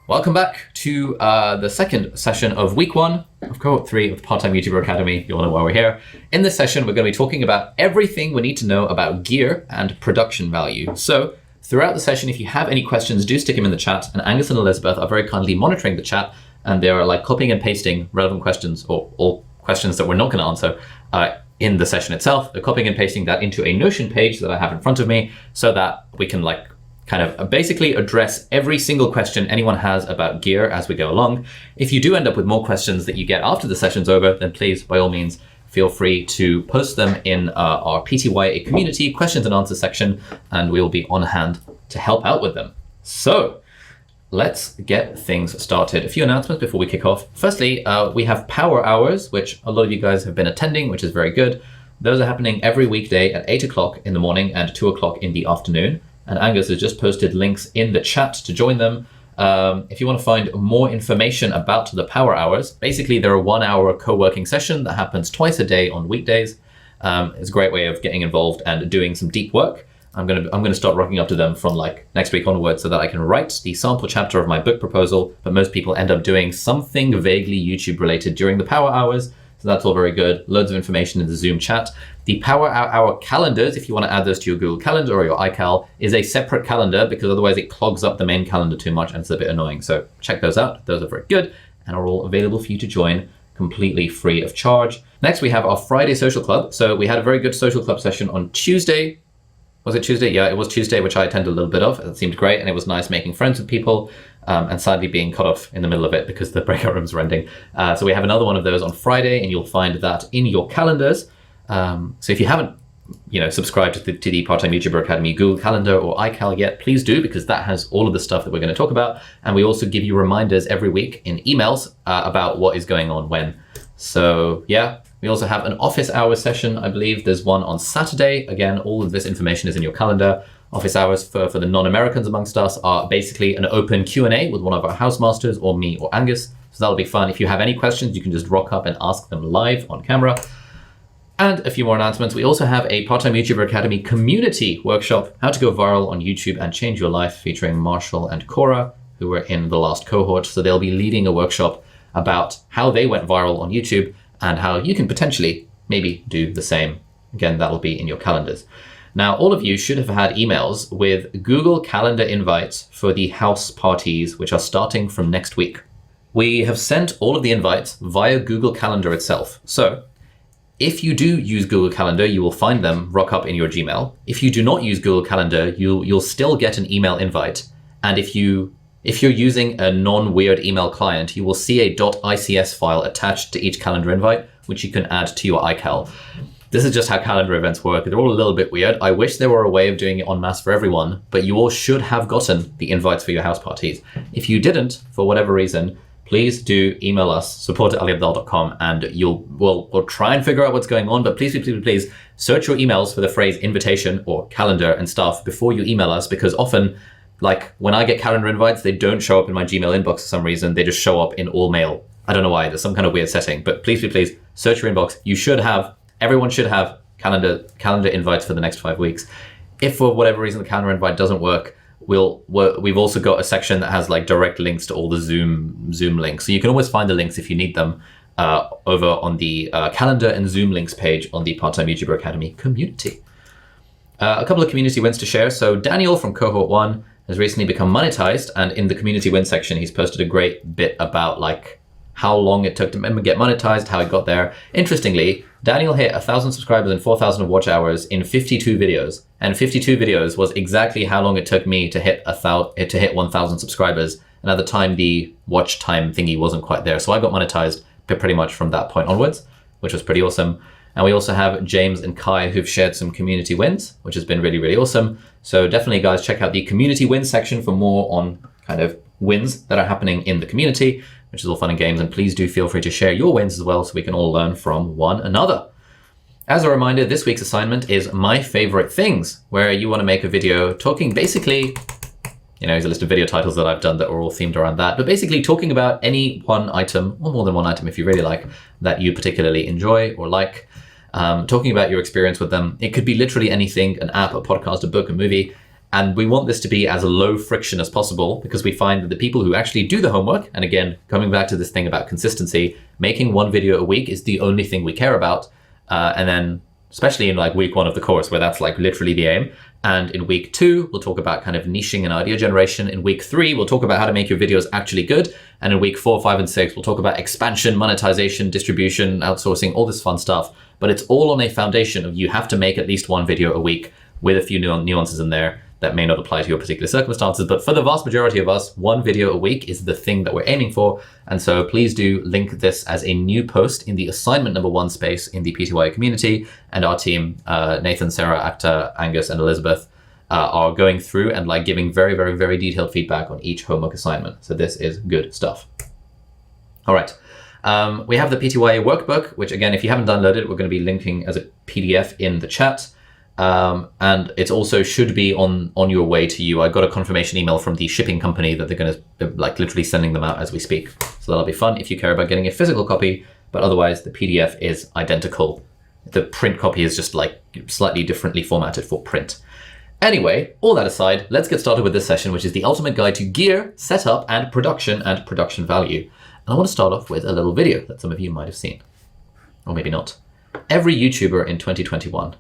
Welcome back to the second session of week 1 of cohort 3 of the Part-Time YouTuber Academy. You all know why we're here. In this session, we're going to be talking about everything we need to know about gear and production value. So throughout the session, if you have any questions, do stick them in the chat. And Angus and Elizabeth are very kindly monitoring the chat, and they are like copying and pasting relevant questions or questions that we're not going to answer in the session itself. They're copying and pasting that into a Notion page that I have in front of me so that we can kind of basically address every single question anyone has about gear as we go along. If you do end up with more questions that you get after the session's over, then please, by all means, feel free to post them in our PTYA community questions and answers section, and we will be on hand to help out with them. So let's get things started. A few announcements before we kick off. Firstly, we have power hours, which a lot of you guys have been attending, which is very good. Those are happening every weekday at 8 o'clock in the morning and 2 o'clock in the afternoon. And Angus has just posted links in the chat to join them. If you want to find more information about the power hours, basically they're a 1-hour co-working session that happens twice a day on weekdays. It's a great way of getting involved and doing some deep work. I'm gonna start rocking up to them from next week onwards so that I can write the sample chapter of my book proposal, but most people end up doing something vaguely YouTube related during the power hours. So that's all very good. Loads of information in the Zoom chat. The Power Hour calendars, if you want to add those to your Google Calendar or your iCal, is a separate calendar because otherwise it clogs up the main calendar too much and it's a bit annoying. So check those out. Those are very good and are all available for you to join completely free of charge. Next, we have our Friday Social Club. So we had a very good Social Club session on Tuesday. Was it Tuesday? Yeah, it was Tuesday, which I attended a little bit of. It seemed great and it was nice making friends with people. And sadly being cut off in the middle of it because the breakout rooms were ending. So we have another one of those on Friday, and you'll find that in your calendars. So if you haven't, subscribed to the Part-Time YouTuber Academy Google Calendar or iCal yet, please do, because that has all of the stuff that we're going to talk about. And we also give you reminders every week in emails about what is going on when. So yeah, we also have an office hours session. I believe there's one on Saturday. Again, all of this information is in your calendar. Office hours for the non-Americans amongst us are basically an open Q&A with one of our house masters or me or Angus. So that'll be fun. If you have any questions, you can just rock up and ask them live on camera. And a few more announcements. We also have a Part-Time YouTuber Academy community workshop, How to Go Viral on YouTube and Change Your Life, featuring Marshall and Cora, who were in the last cohort. So they'll be leading a workshop about how they went viral on YouTube and how you can potentially maybe do the same. Again, that'll be in your calendars. Now, all of you should have had emails with Google Calendar invites for the house parties, which are starting from next week. We have sent all of the invites via Google Calendar itself. So if you do use Google Calendar, you will find them rock up in your Gmail. If you do not use Google Calendar, you'll still get an email invite. And if you're using a non-weird email client, you will see a .ics file attached to each calendar invite, which you can add to your iCal. This is just how calendar events work. They're all a little bit weird. I wish there were a way of doing it en masse for everyone, but you all should have gotten the invites for your house parties. If you didn't, for whatever reason, please do email us, support@aliabdaal.com, and we'll try and figure out what's going on, but please search your emails for the phrase invitation or calendar and stuff before you email us, because often, when I get calendar invites, they don't show up in my Gmail inbox for some reason. They just show up in all mail. I don't know why. There's some kind of weird setting, but please search your inbox. Everyone should have calendar invites for the next 5 weeks. If for whatever reason the calendar invite doesn't work, we've also got a section that has direct links to all the Zoom links. So you can always find the links if you need them over on the calendar and Zoom links page on the Part-Time YouTuber Academy community. A couple of community wins to share. So Daniel from cohort 1 has recently become monetized, and in the community win section, he's posted a great bit about how long it took to get monetized, how he got there. Interestingly, Daniel hit 1,000 subscribers and 4,000 watch hours in 52 videos. And 52 videos was exactly how long it took me to hit 1,000 subscribers. And at the time, the watch time thingy wasn't quite there. So I got monetized pretty much from that point onwards, which was pretty awesome. And we also have James and Kai who've shared some community wins, which has been really, really awesome. So definitely, guys, check out the community wins section for more on kind of wins that are happening in the community, which is all fun and games. And please do feel free to share your wins as well so we can all learn from one another. As a reminder, this week's assignment is My Favorite Things, where you want to make a video talking basically, here's a list of video titles that I've done that are all themed around that, but basically talking about any one item, or more than one item if you really like, that you particularly enjoy or like, talking about your experience with them. It could be literally anything, an app, a podcast, a book, a movie, And we want this to be as low friction as possible because we find that the people who actually do the homework, and again, coming back to this thing about consistency, making one video a week is the only thing we care about. And then especially in like week 1 of the course where that's like literally the aim. And in week 2, we'll talk about kind of niching and idea generation. In week 3, we'll talk about how to make your videos actually good. And in week 4, 5, and 6, we'll talk about expansion, monetization, distribution, outsourcing, all this fun stuff. But it's all on a foundation of you have to make at least one video a week with a few nuances in there that may not apply to your particular circumstances. But for the vast majority of us, one video a week is the thing that we're aiming for. And so please do link this as a new post in the assignment number 1 space in the PTY community. And our team, Nathan, Sarah, Akta, Angus, and Elizabeth, are going through and like giving very, very, very detailed feedback on each homework assignment. So this is good stuff. All right. We have the PTY workbook, which again, if you haven't downloaded it, we're going to be linking as a PDF in the chat. And it also should be on your way to you. I got a confirmation email from the shipping company that they're going to like literally sending them out as we speak. So that'll be fun if you care about getting a physical copy, but otherwise the PDF is identical. The print copy is just like slightly differently formatted for print. Anyway, all that aside, let's get started with this session, which is the ultimate guide to gear, setup, and production value. And I want to start off with a little video that some of you might have seen, or maybe not. Every YouTuber in 2021.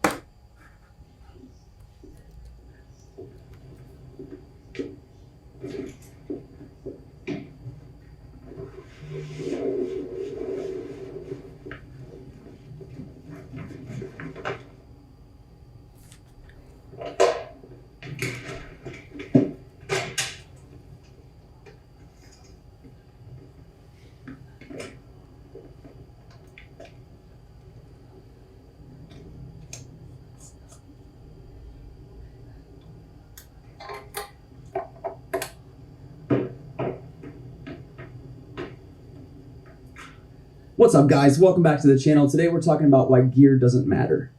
What's up, guys? Welcome back to the channel. Today we're talking about why gear doesn't matter.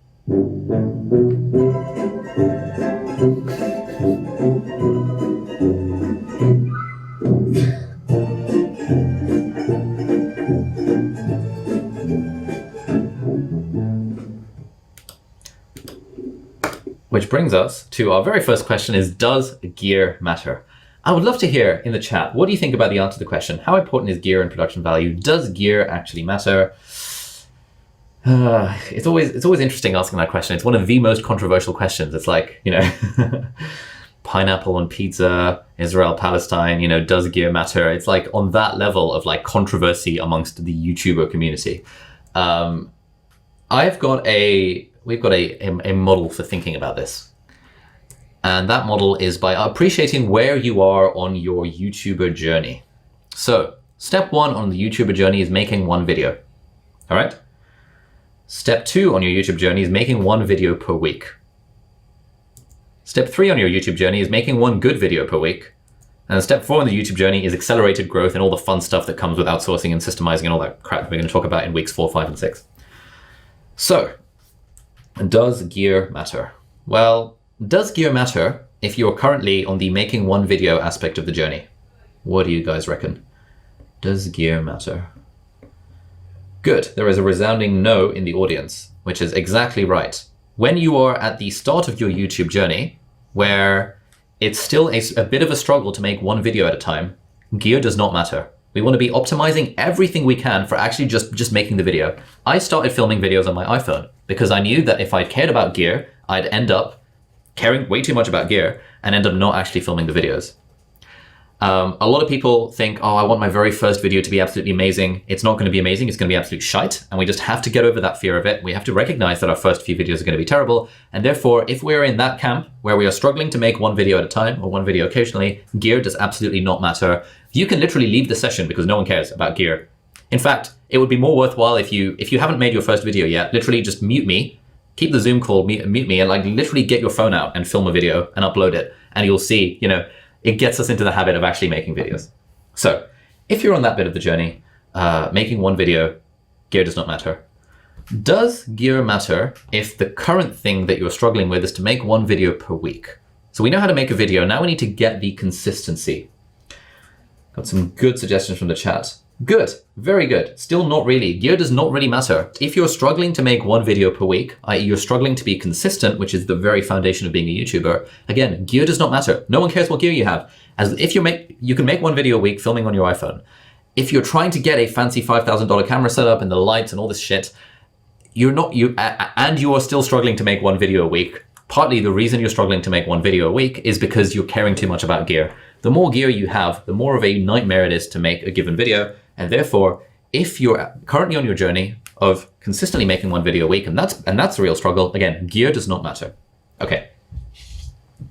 Which brings us to our very first question is, does gear matter? I would love to hear in the chat, what do you think about the answer to the question? How important is gear in production value? Does gear actually matter? It's always interesting asking that question. It's one of the most controversial questions. It's like, you know, pineapple on pizza, Israel, Palestine, you know, does gear matter? It's like on that level of like controversy amongst the YouTuber community. We've got a model for thinking about this. And that model is by appreciating where you are on your YouTuber journey. So step 1 on the YouTuber journey is making one video. All right. Step 2 on your YouTube journey is making one video per week. Step 3 on your YouTube journey is making one good video per week. And step 4 on the YouTube journey is accelerated growth and all the fun stuff that comes with outsourcing and systemizing and all that crap we're going to talk about in weeks 4, 5, and 6. So, does gear matter? Well, does gear matter if you're currently on the making one video aspect of the journey? What do you guys reckon? Does gear matter? Good, there is a resounding no in the audience, which is exactly right. When you are at the start of your YouTube journey, where it's still a bit of a struggle to make one video at a time, gear does not matter. We want to be optimizing everything we can for actually just making the video. I started filming videos on my iPhone because I knew that if I cared about gear, I'd end up caring way too much about gear and end up not actually filming the videos. A lot of people think, oh, I want my very first video to be absolutely amazing. It's not going to be amazing. It's going to be absolute shite. And we just have to get over that fear of it. We have to recognize that our first few videos are going to be terrible. And therefore, if we're in that camp where we are struggling to make one video at a time or one video occasionally, gear does absolutely not matter. You can literally leave the session because no one cares about gear. In fact, it would be more worthwhile if you haven't made your first video yet, literally just mute me, keep the Zoom call, mute me, and like literally get your phone out and film a video and upload it. And you'll see, you know, it gets us into the habit of actually making videos. So if you're on that bit of the journey, making one video, gear does not matter. Does gear matter if the current thing that you're struggling with is to make one video per week? So we know how to make a video. Now we need to get the consistency. Got some good suggestions from the chat. Good, very good. Still not really. Gear does not really matter. If you're struggling to make one video per week, i.e. you're struggling to be consistent, which is the very foundation of being a YouTuber, again, gear does not matter. No one cares what gear you have. As if you can make one video a week filming on your iPhone. If you're trying to get a fancy $5,000 camera setup and the lights and all this shit, and you are still struggling to make one video a week, partly the reason you're struggling to make one video a week is because you're caring too much about gear. The more gear you have, the more of a nightmare it is to make a given video. And therefore, if you're currently on your journey of consistently making one video a week, and that's the real struggle, again, gear does not matter. Okay.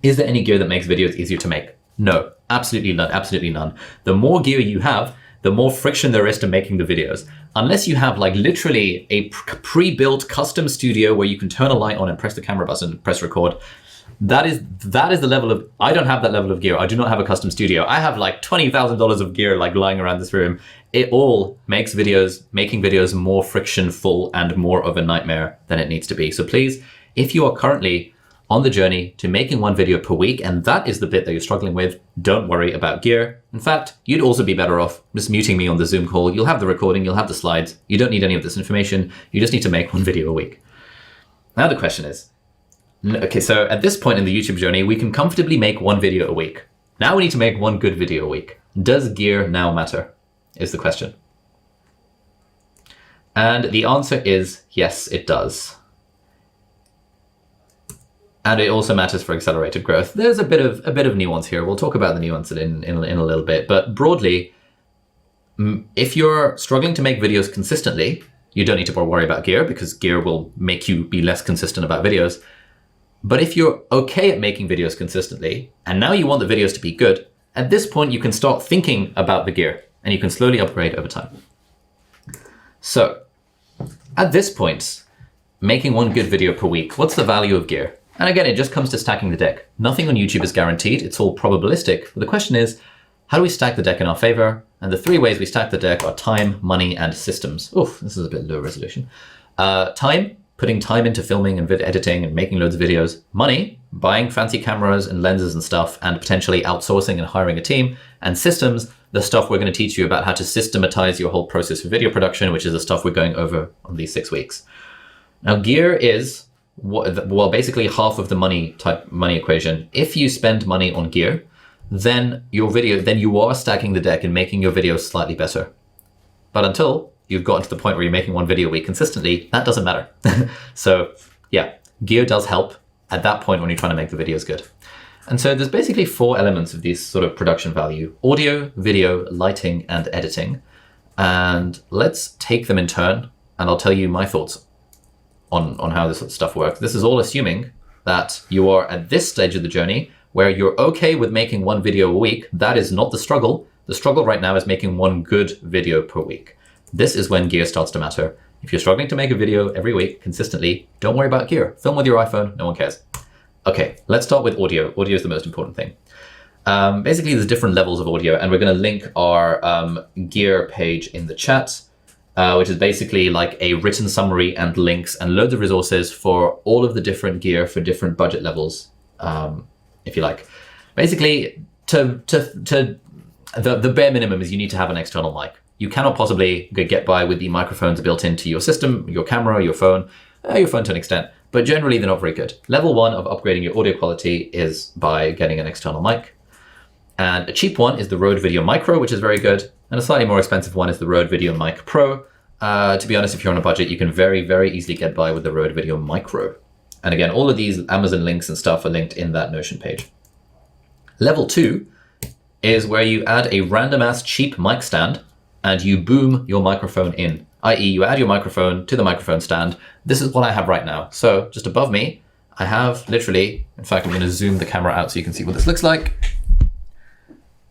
Is there any gear that makes videos easier to make? No, absolutely none, absolutely none. The more gear you have, the more friction there is to making the videos. Unless you have like literally a pre-built custom studio where you can turn a light on and press the camera button, press record, that is the level of, I don't have that level of gear. I do not have a custom studio. I have like $20,000 of gear like lying around this room. It all makes making videos more friction-full and more of a nightmare than it needs to be. So please, if you are currently on the journey to making one video per week, and that is the bit that you're struggling with, don't worry about gear. In fact, you'd also be better off just muting me on the Zoom call. You'll have the recording, you'll have the slides. You don't need any of this information. You just need to make one video a week. Now the question is, okay, so at this point in the YouTube journey, we can comfortably make one video a week. Now we need to make one good video a week. Does gear now matter? Is the question. And the answer is yes, it does. And it also matters for accelerated growth. There's a bit of nuance here. We'll talk about the nuance in a little bit, but broadly, if you're struggling to make videos consistently, you don't need to worry about gear because gear will make you be less consistent about videos. But if you're okay at making videos consistently, and now you want the videos to be good, at this point you can start thinking about the gear and you can slowly upgrade over time. So at this point, making one good video per week, what's the value of gear? And again, it just comes to stacking the deck. Nothing on YouTube is guaranteed, it's all probabilistic. But the question is, how do we stack the deck in our favor? And the three ways we stack the deck are time, money, and systems. Oof, this is a bit low resolution. Time, putting time into filming and editing and making loads of videos. Money, buying fancy cameras and lenses and stuff, and potentially outsourcing and hiring a team. And systems, the stuff we're going to teach you about how to systematize your whole process for video production, which is the stuff we're going over on these 6 weeks. Now, gear is, well, basically half of the money equation. If you spend money on gear, then you are stacking the deck and making your videos slightly better. But until you've gotten to the point where you're making one video a week consistently, that doesn't matter. So yeah, gear does help at that point when you're trying to make the videos good. And so there's basically 4 elements of these sort of production value: audio, video, lighting, and editing. And let's take them in turn, and I'll tell you my thoughts on how this sort of stuff works. This is all assuming that you are at this stage of the journey where you're okay with making one video a week. That is not the struggle. The struggle right now is making one good video per week. This is when gear starts to matter. If you're struggling to make a video every week consistently, don't worry about gear. Film with your iPhone, no one cares. Okay, let's start with audio. Audio is the most important thing. Basically, there's different levels of audio, and we're going to link our gear page in the chat, which is basically like a written summary and links and loads of resources for all of the different gear for different budget levels, if you like. Basically, the bare minimum is you need to have an external mic. You cannot possibly get by with the microphones built into your system, your camera, your phone to an extent, but generally they're not very good. Level 1 of upgrading your audio quality is by getting an external mic. And a cheap one is the Rode Video Micro, which is very good. And a slightly more expensive one is the Rode Video Mic Pro. To be honest, if you're on a budget, you can very, very easily get by with the Rode Video Micro. And again, all of these Amazon links and stuff are linked in that Notion page. Level 2 is where you add a random ass cheap mic stand and you boom your microphone in, i.e. you add your microphone to the microphone stand. This is what I have right now. So just above me, I have literally, in fact, I'm going to zoom the camera out so you can see what this looks like.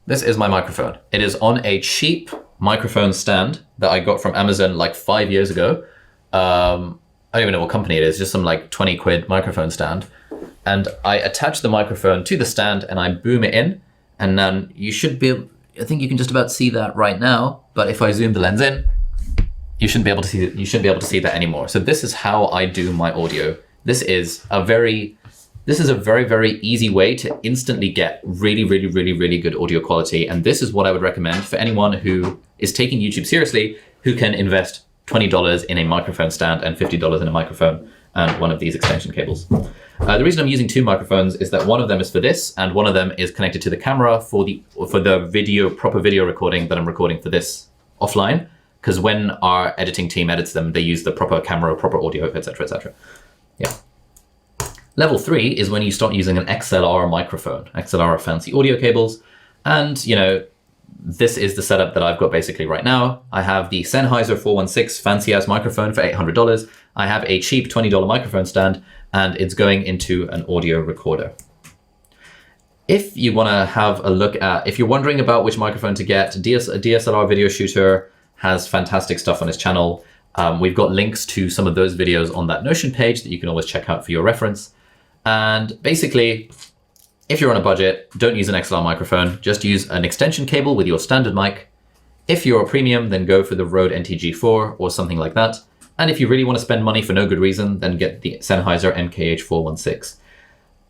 This is my microphone. It is on a cheap microphone stand that I got from Amazon like 5 years ago. I don't even know what company it is, just some like 20 quid microphone stand. And I attach the microphone to the stand and I boom it in. And then you should be, I think you can just about see that right now. But if I zoom the lens in, you shouldn't be able to see it. You shouldn't be able to see that anymore. So this is how I do my audio. This is a very This is a very, very easy way to instantly get really, really, really, really good audio quality. And this is what I would recommend for anyone who is taking YouTube seriously, who can invest $20 in a microphone stand and $50 in a microphone and one of these extension cables. The reason I'm using two microphones is that one of them is for this and one of them is connected to the camera for the proper video recording that I'm recording for this offline. Because when our editing team edits them, they use the proper camera, proper audio, etc., etc. Yeah. Level 3 is when you start using an XLR microphone. XLR are fancy audio cables. And, you know, this is the setup that I've got basically right now. I have the Sennheiser 416 fancy ass microphone for $800. I have a cheap $20 microphone stand, and it's going into an audio recorder. If you want to have a look at, if you're wondering about which microphone to get, a DSLR video shooter has fantastic stuff on his channel. We've got links to some of those videos on that Notion page that you can always check out for your reference. And basically, if you're on a budget, don't use an XLR microphone, just use an extension cable with your standard mic. If you're a premium, then go for the Rode NTG4 or something like that. And if you really want to spend money for no good reason, then get the Sennheiser MKH416.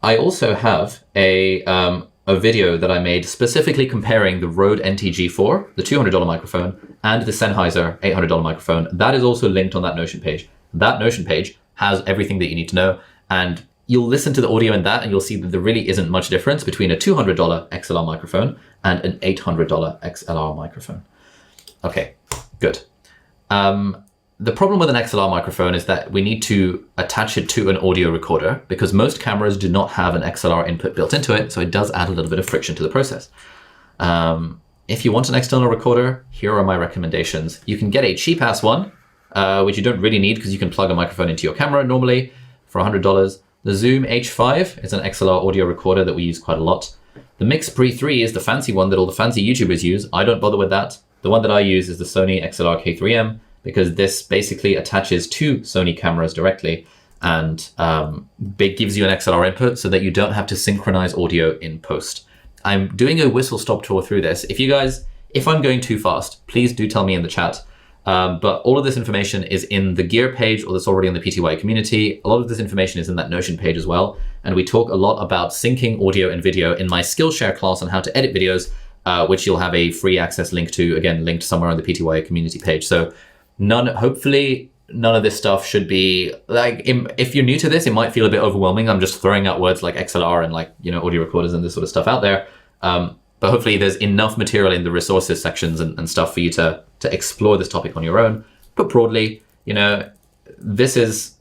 I also have a video that I made specifically comparing the Rode NTG4, the $200 microphone, and the Sennheiser $800 microphone. That is also linked on that Notion page. That Notion page has everything that you need to know, and you'll listen to the audio in that and you'll see that there really isn't much difference between a $200 XLR microphone and an $800 XLR microphone. Okay, good. The problem with an XLR microphone is that we need to attach it to an audio recorder because most cameras do not have an XLR input built into it, so it does add a little bit of friction to the process. If you want an external recorder, here are my recommendations. You can get a cheap-ass one, which you don't really need because you can plug a microphone into your camera normally for $100. The Zoom H5 is an XLR audio recorder that we use quite a lot. The Mix Pre 3 is the fancy one that all the fancy YouTubers use. I don't bother with that. The one that I use is the Sony XLR K3M because this basically attaches to Sony cameras directly and it gives you an XLR input so that you don't have to synchronize audio in post. I'm doing a whistle-stop tour through this. If I'm going too fast, please do tell me in the chat. But all of this information is in the gear page or that's already in the PTY community. A lot of this information is in that Notion page as well. And we talk a lot about syncing audio and video in my Skillshare class on how to edit videos, which you'll have a free access link to, again, linked somewhere on the PTY community page. So hopefully none of this stuff should be like, if you're new to this, it might feel a bit overwhelming. I'm just throwing out words like XLR and like, you know, audio recorders and this sort of stuff out there. But hopefully there's enough material in the resources sections and stuff for you to explore this topic on your own. But broadly, you know, this is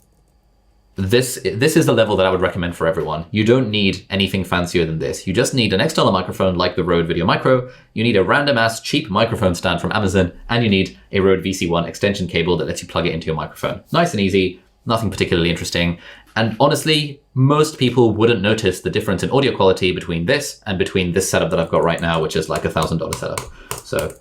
the level that I would recommend for everyone. You don't need anything fancier than this. You just need an external microphone like the Rode Video Micro. You need a random ass cheap microphone stand from Amazon, and you need a Rode VC1 extension cable that lets you plug it into your microphone. Nice and easy, nothing particularly interesting. And honestly, most people wouldn't notice the difference in audio quality between this and between this setup that I've got right now, which is like $1,000 setup. So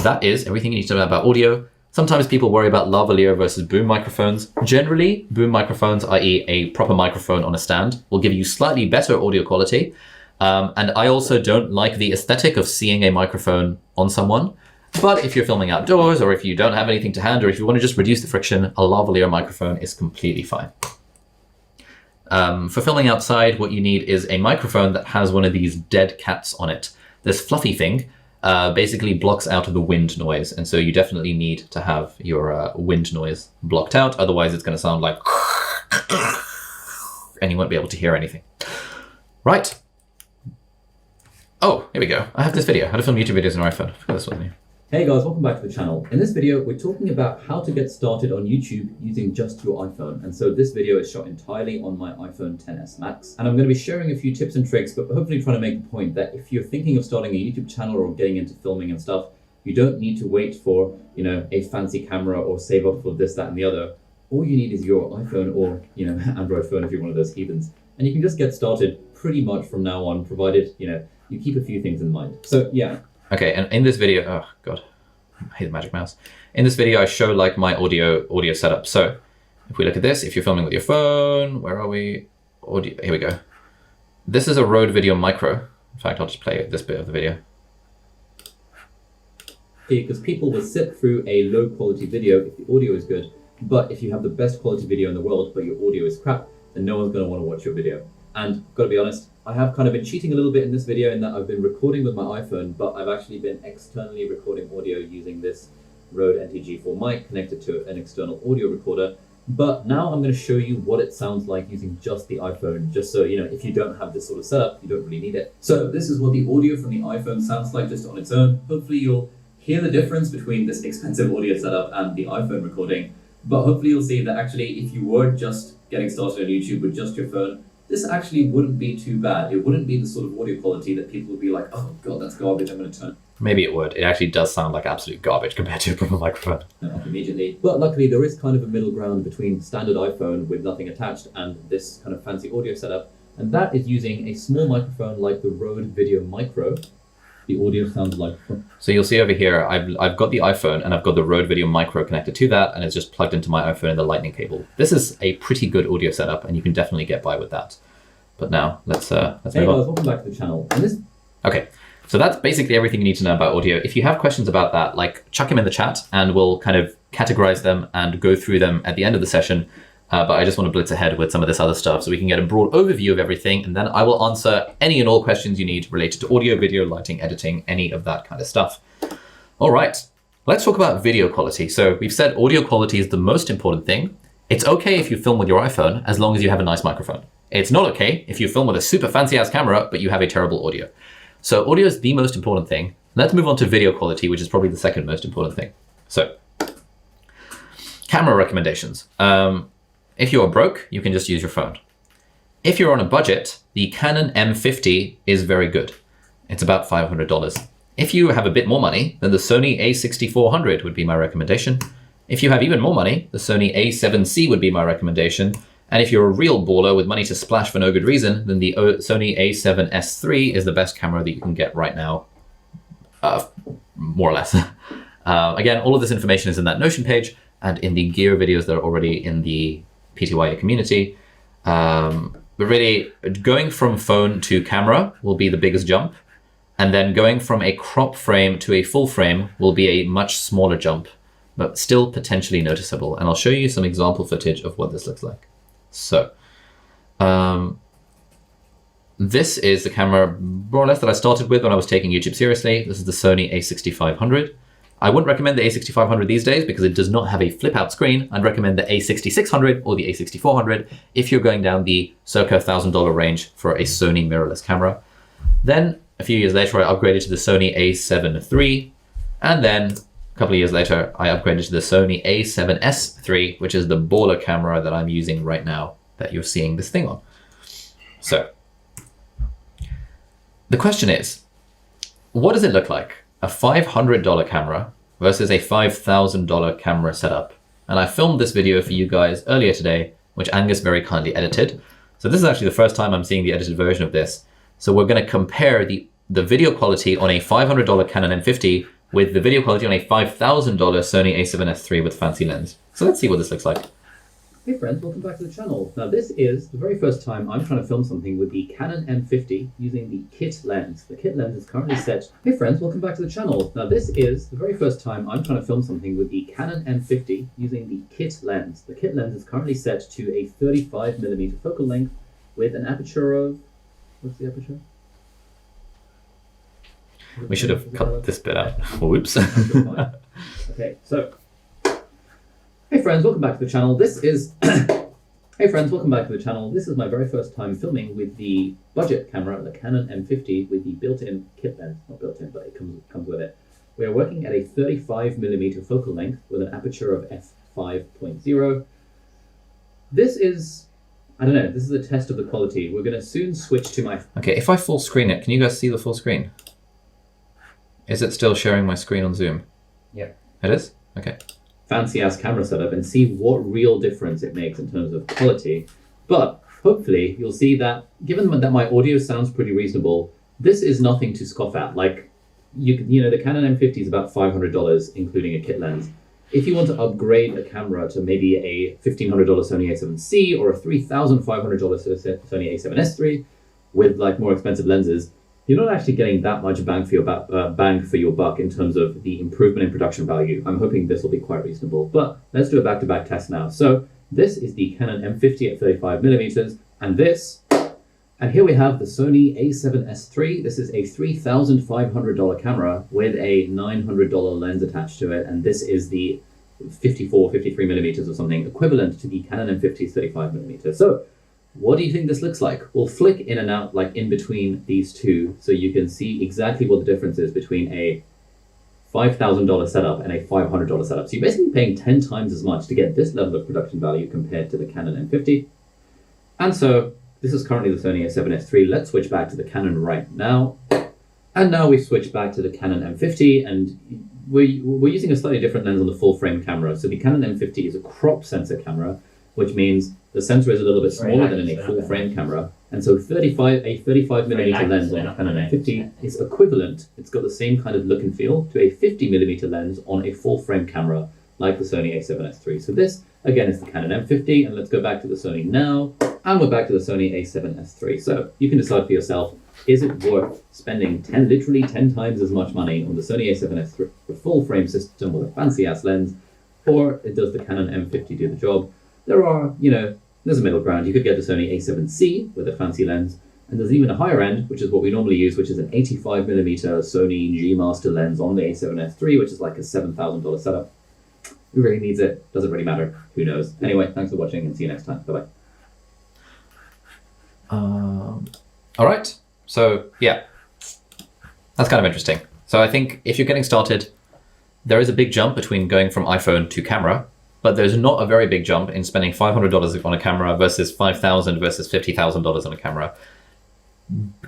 that is everything you need to know about audio. Sometimes people worry about lavalier versus boom microphones. Generally, boom microphones, i.e. a proper microphone on a stand, will give you slightly better audio quality. And I also don't like the aesthetic of seeing a microphone on someone. But if you're filming outdoors, or if you don't have anything to hand, or if you want to just reduce the friction, a lavalier microphone is completely fine. For filming outside, what you need is a microphone that has one of these dead cats on it. This fluffy thing basically blocks out the wind noise, and so you definitely need to have your wind noise blocked out, otherwise it's going to sound like and you won't be able to hear anything. Right. Oh, here we go. I have this video, how to film YouTube videos on your iPhone. I forgot this one. Hey guys, welcome back to the channel. In this video, we're talking about how to get started on YouTube using just your iPhone. And so this video is shot entirely on my iPhone XS Max. And I'm going to be sharing a few tips and tricks, but hopefully trying to make the point that if you're thinking of starting a YouTube channel or getting into filming and stuff, you don't need to wait for, you know, a fancy camera or save up for this, that, and the other. All you need is your iPhone or, you know, Android phone if you're one of those heathens. And you can just get started pretty much from now on, provided, you know, you keep a few things in mind. So yeah. Okay, and in this video, oh god, I hate the magic mouse. In this video, I show like my audio setup. So if we look at this, if you're filming with your phone, where are we? Audio, here we go. This is a Rode Video Micro. In fact, I'll just play this bit of the video. Because people will sit through a low quality video if the audio is good, but if you have the best quality video in the world, but your audio is crap, then no one's going to want to watch your video. And gotta be honest, I have kind of been cheating a little bit in this video in that I've been recording with my iPhone, but I've actually been externally recording audio using this Rode NTG4 mic connected to an external audio recorder. But now I'm going to show you what it sounds like using just the iPhone, just so, you know, if you don't have this sort of setup, you don't really need it. So this is what the audio from the iPhone sounds like just on its own. Hopefully you'll hear the difference between this expensive audio setup and the iPhone recording. But hopefully you'll see that actually if you were just getting started on YouTube with just your phone, this actually wouldn't be too bad. It wouldn't be the sort of audio quality that people would be like, oh God, that's garbage, I'm going to turn it. Maybe it would. It actually does sound like absolute garbage compared to a proper microphone. Off immediately. But luckily there is kind of a middle ground between standard iPhone with nothing attached and this kind of fancy audio setup. And that is using a small microphone like the Rode Video Micro. The audio sounds like... So you'll see over here, I've got the iPhone and I've got the Rode Video Micro connected to that, and it's just plugged into my iPhone in the lightning cable. This is a pretty good audio setup and you can definitely get by with that. But now let's Hey move guys, on. welcome back to the channel. And this... Okay, so that's basically everything you need to know about audio. If you have questions about that, like chuck them in the chat and we'll kind of categorize them and go through them at the end of the session. But I just want to blitz ahead with some of this other stuff so we can get a broad overview of everything, and then I will answer any and all questions you need related to audio, video, lighting, editing, any of that kind of stuff. All right, let's talk about video quality. So we've said audio quality is the most important thing. It's okay if you film with your iPhone as long as you have a nice microphone. It's not okay if you film with a super fancy ass camera, but you have a terrible audio. So audio is the most important thing. Let's move on to video quality, which is probably the second most important thing. So camera recommendations. If you're broke, you can just use your phone. If you're on a budget, the Canon M50 is very good. It's about $500. If you have a bit more money, then the Sony a6400 would be my recommendation. If you have even more money, the Sony a7C would be my recommendation. And if you're a real baller with money to splash for no good reason, then the Sony a7S III is the best camera that you can get right now, more or less. Again, all of this information is in that Notion page and in the gear videos that are already in the PTYA community. But really, going from phone to camera will be the biggest jump. And then going from a crop frame to a full frame will be a much smaller jump, but still potentially noticeable. And I'll show you some example footage of what this looks like. So this is the camera more or less that I started with when I was taking YouTube seriously. This is the Sony a6500. I wouldn't recommend the a6500 these days because it does not have a flip out screen. I'd recommend the a6600 or the a6400 if you're going down the circa $1,000 range for a Sony mirrorless camera. Then a few years later, I upgraded to the Sony a7 III. And then a couple of years later, I upgraded to the Sony a7S III, which is the baller camera that I'm using right now that you're seeing this thing on. So the question is, what does it look like? A $500 camera versus a $5,000 camera setup. And I filmed this video for you guys earlier today, which Angus very kindly edited. So this is actually the first time I'm seeing the edited version of this. So we're going to compare the video quality on a $500 Canon M50 with the video quality on a $5,000 Sony a7S III with fancy lens. So let's see what this looks like. Hey friends, welcome back to the channel. Now this is the very first time I'm trying to film something with the Canon M50 using the kit lens. The kit lens is currently set... Hey friends, welcome back to the channel. Now this is the very first time I'm trying to film something with the Canon M50 using the kit lens. The kit lens is currently set to a 35mm focal length with an aperture of... What's the aperture? We should have cut this bit out. Whoops. Okay, so... Hey friends, welcome back to the channel. This is... Hey friends, welcome back to the channel. This is my very first time filming with the budget camera, the Canon M50, with the built-in kit lens. Not built-in, but it comes with it. We are working at a 35mm focal length with an aperture of f5.0. This is... I don't know, this is a test of the quality. We're going to soon switch to my... Okay, if I full screen it, can you guys see the full screen? Is it still sharing my screen on Zoom? Yeah. It is? Okay. Fancy ass camera setup and see what real difference it makes in terms of quality. But hopefully you'll see that given that my audio sounds pretty reasonable, this is nothing to scoff at. Like, you know, the Canon M50 is about $500, including a kit lens. If you want to upgrade a camera to maybe a $1,500 Sony a7C or a $3,500 Sony a7S III with like more expensive lenses, you're not actually getting that much bang for your buck in terms of the improvement in production value. I'm hoping this will be quite reasonable, but let's do a back-to-back test now. So this is the Canon M50 at 35mm, and this And here we have the Sony a7S III. This is a $3,500 camera with a $900 lens attached to it. And this is the 53 millimeters or something, equivalent to the Canon M50's 35 millimeters. So what do you think this looks like? We'll flick in and out like in between these two so you can see exactly what the difference is between a $5,000 setup and a $500 setup. So you're basically paying 10 times as much to get this level of production value compared to the Canon M50. And so this is currently the Sony a7S III. Let's switch back to the Canon right now. And now we've switched back to the Canon M50, and we're using a slightly different lens on the full frame camera. So the Canon M50 is a crop sensor camera, which means the sensor is a little bit smaller than in a full frame camera. And so a 35 millimeter lens on a Canon M50 is equivalent. It's got the same kind of look and feel to a 50 millimeter lens on a full frame camera like the Sony a7S III. So this, again, is the Canon M50. And let's go back to the Sony now. And we're back to the Sony a7S III. So you can decide for yourself, is it worth spending literally 10 times as much money on the Sony a7S III, a full frame system with a fancy ass lens, or does the Canon M50 do the job? There's a middle ground. You could get the Sony a7C with a fancy lens, and there's even a higher end, which is what we normally use, which is an 85 millimeter Sony G Master lens on the a7S III, which is like a $7,000 setup. Who really needs it? Doesn't really matter. Who knows? Anyway, thanks for watching and see you next time. Bye-bye. All right. So yeah, that's kind of interesting. So I think if you're getting started, there is a big jump between going from iPhone to camera, but there's not a very big jump in spending $500 on a camera versus $5,000 versus $50,000 on a camera.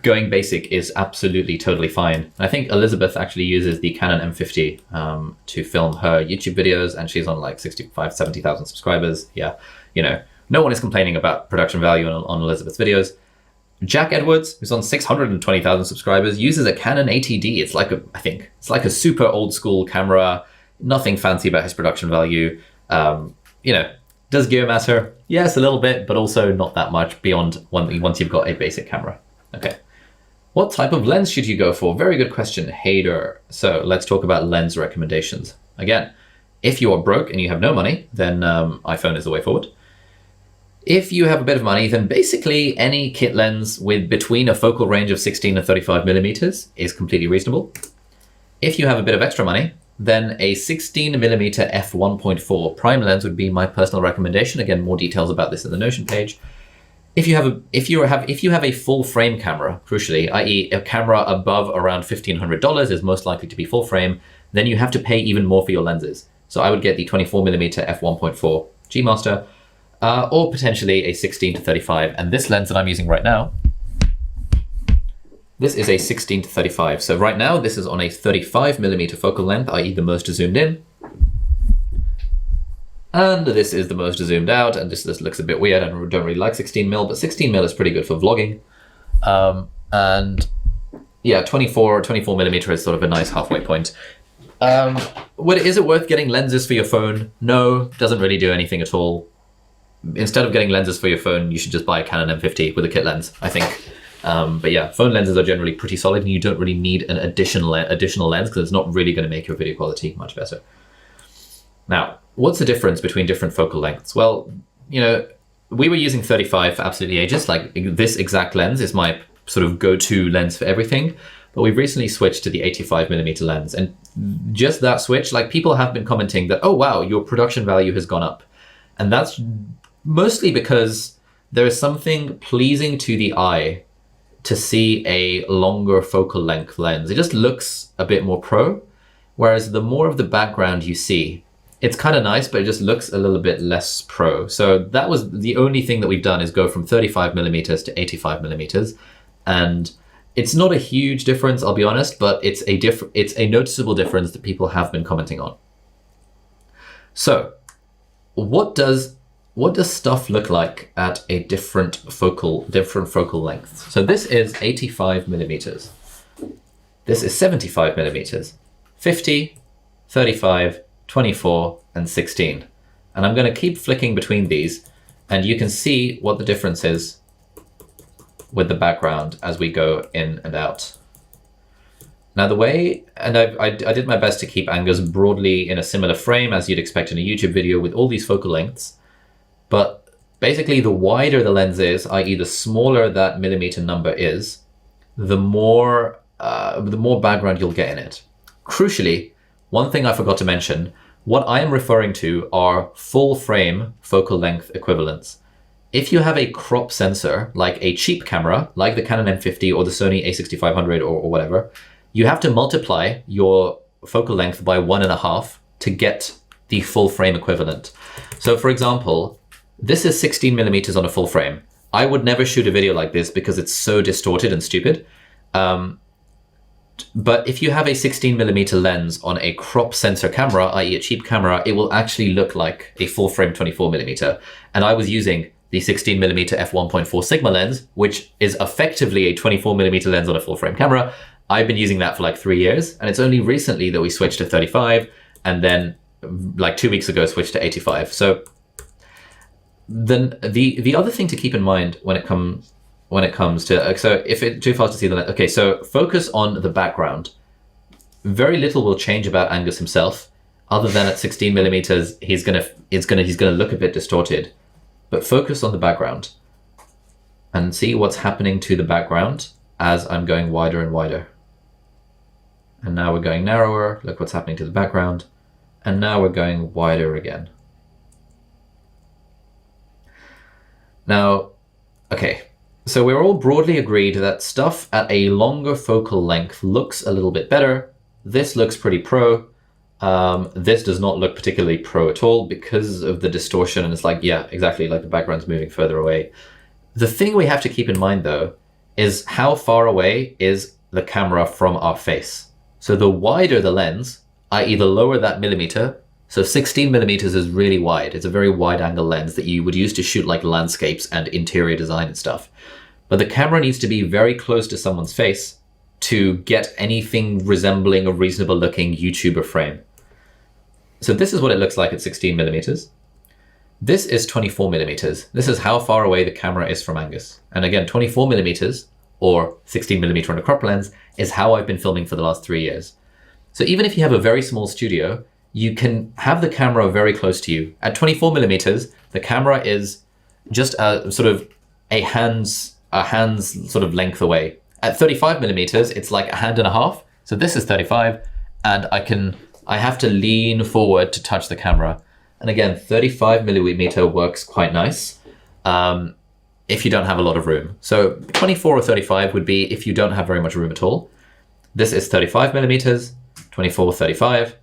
Going basic is absolutely totally fine. And I think Elizabeth actually uses the Canon M50 to film her YouTube videos, and she's on like 70,000 subscribers. Yeah, no one is complaining about production value on Elizabeth's videos. Jack Edwards, who's on 620,000 subscribers, uses a Canon ATD. It's like a super old school camera. Nothing fancy about his production value. Does gear matter? Yes, a little bit, but also not that much beyond once you've got a basic camera. Okay. What type of lens should you go for? Very good question, Hader. So let's talk about lens recommendations. Again, if you are broke and you have no money, then iPhone is the way forward. If you have a bit of money, then basically any kit lens with between a focal range of 16 and 35 millimeters is completely reasonable. If you have a bit of extra money, then a 16 millimeter f1.4 prime lens would be my personal recommendation. Again, more details about this in the Notion page. If you have a full frame camera, crucially, i.e. a camera above around $1,500 is most likely to be full frame, then you have to pay even more for your lenses. So I would get the 24 millimeter f1.4 G Master, or potentially a 16 to 35. And this lens that I'm using right now, this is a 16 to 35. So right now, this is on a 35 millimeter focal length, i.e. the most zoomed in. And this is the most zoomed out. And this looks a bit weird. I don't really like 16 mil, but 16 mil is pretty good for vlogging. And yeah, 24 millimeter is sort of a nice halfway point. Is it worth getting lenses for your phone? No, doesn't really do anything at all. Instead of getting lenses for your phone, you should just buy a Canon M50 with a kit lens, I think. But yeah, phone lenses are generally pretty solid, and you don't really need an additional lens because it's not really going to make your video quality much better. Now, what's the difference between different focal lengths? Well, we were using 35 for absolutely ages. Like this exact lens is my sort of go-to lens for everything. But we've recently switched to the 85 millimeter lens, and just that switch, like people have been commenting that, oh wow, your production value has gone up. And that's mostly because there is something pleasing to the eye to see a longer focal length lens. It just looks a bit more pro, whereas the more of the background you see, it's kind of nice, but it just looks a little bit less pro. So that was the only thing that we've done, is go from 35 millimeters to 85 millimeters. And it's not a huge difference, I'll be honest, but it's a noticeable difference that people have been commenting on. So what does stuff look like at a different focal length? So this is 85 millimeters. This is 75 millimeters, 50, 35, 24, and 16. And I'm going to keep flicking between these, and you can see what the difference is with the background as we go in and out. Now I did my best to keep angles broadly in a similar frame as you'd expect in a YouTube video with all these focal lengths. But basically the wider the lens is, i.e. the smaller that millimeter number is, the more background you'll get in it. Crucially, one thing I forgot to mention, what I am referring to are full frame focal length equivalents. If you have a crop sensor, like a cheap camera, like the Canon M50 or the Sony a6500 or whatever, you have to multiply your focal length by 1.5 to get the full frame equivalent. So for example, this is 16 millimeters on a full frame. I would never shoot a video like this because it's so distorted and stupid. But if you have a 16 millimeter lens on a crop sensor camera, i.e. a cheap camera, it will actually look like a full frame 24 millimeter. And I was using the 16 millimeter f1.4 Sigma lens, which is effectively a 24 millimeter lens on a full frame camera. I've been using that for like 3 years, and it's only recently that we switched to 35, and then like 2 weeks ago switched to 85. So then the other thing to keep in mind when it comes to, so if it's too fast to see the lens, okay, so focus on the background. Very little will change about Angus himself, other than at 16 millimeters, he's gonna look a bit distorted. But focus on the background and see what's happening to the background as I'm going wider and wider. And now we're going narrower. Look what's happening to the background. And now we're going wider again. Now, okay, so we're all broadly agreed that stuff at a longer focal length looks a little bit better. This looks pretty pro. This does not look particularly pro at all because of the distortion, and it's like, yeah, exactly, like the background's moving further away. The thing we have to keep in mind though is how far away is the camera from our face. So the wider the lens, i.e. the lower that millimeter, so 16 millimeters is really wide. It's a very wide angle lens that you would use to shoot like landscapes and interior design and stuff. But the camera needs to be very close to someone's face to get anything resembling a reasonable looking YouTuber frame. So this is what it looks like at 16 millimeters. This is 24 millimeters. This is how far away the camera is from Angus. And again, 24 millimeters or 16 millimeter on a crop lens is how I've been filming for the last 3 years. So even if you have a very small studio, you can have the camera very close to you. At 24 millimeters, the camera is just a sort of a hand's sort of length away. At 35 millimeters, it's like a hand and a half. So this is 35, and I have to lean forward to touch the camera. And again, 35 millimeter works quite nice if you don't have a lot of room. So 24 or 35 would be if you don't have very much room at all. This is 35 millimeters, 24, 35.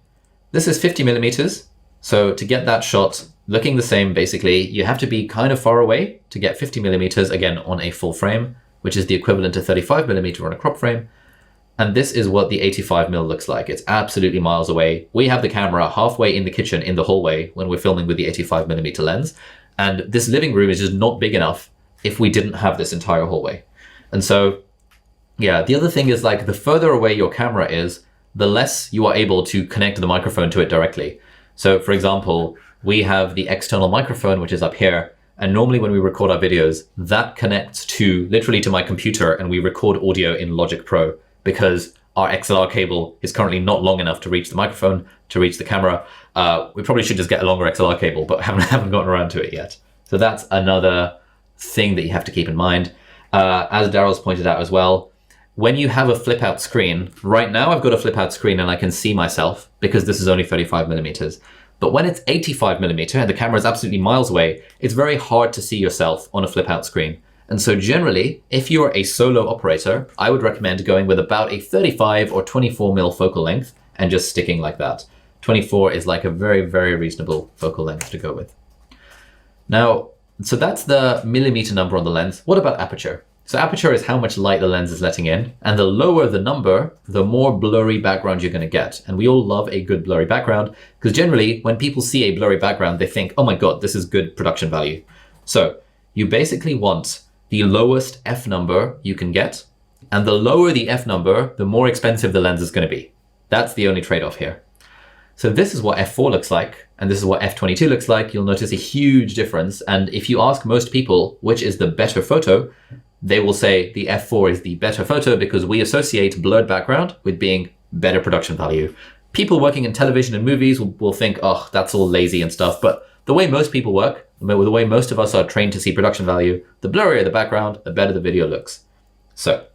This is 50 millimeters. So to get that shot looking the same, basically, you have to be kind of far away to get 50 millimeters, again, on a full frame, which is the equivalent to 35 millimeter on a crop frame. And this is what the 85 mil looks like. It's absolutely miles away. We have the camera halfway in the kitchen in the hallway when we're filming with the 85 millimeter lens. And this living room is just not big enough if we didn't have this entire hallway. And so, yeah, the other thing is like the further away your camera is, the less you are able to connect the microphone to it directly. So for example, we have the external microphone, which is up here. And normally when we record our videos, that connects to literally to my computer, and we record audio in Logic Pro, because our XLR cable is currently not long enough to reach the microphone, to reach the camera. We probably should just get a longer XLR cable, but haven't gotten around to it yet. So that's another thing that you have to keep in mind. As Daryl's pointed out as well, when you have a flip out screen, right now I've got a flip out screen and I can see myself because this is only 35 millimeters. But when it's 85 millimeter and the camera is absolutely miles away, it's very hard to see yourself on a flip out screen. And so generally, if you're a solo operator, I would recommend going with about a 35 or 24 mil focal length and just sticking like that. 24 is like a very, very reasonable focal length to go with. Now, so that's the millimeter number on the lens. What about aperture? So aperture is how much light the lens is letting in, and the lower the number, the more blurry background you're going to get. And we all love a good blurry background, because generally when people see a blurry background, they think, oh my God, this is good production value. So you basically want the lowest f number you can get, and the lower the f number, the more expensive the lens is going to be. That's the only trade-off here. So this is what f4 looks like, and this is what f22 looks like. You'll notice a huge difference. And if you ask most people which is the better photo, they will say the f4 is the better photo because we associate blurred background with being better production value. People working in television and movies will think, oh, that's all lazy and stuff. But the way most people work, the way most of us are trained to see production value, the blurrier the background, the better the video looks. So,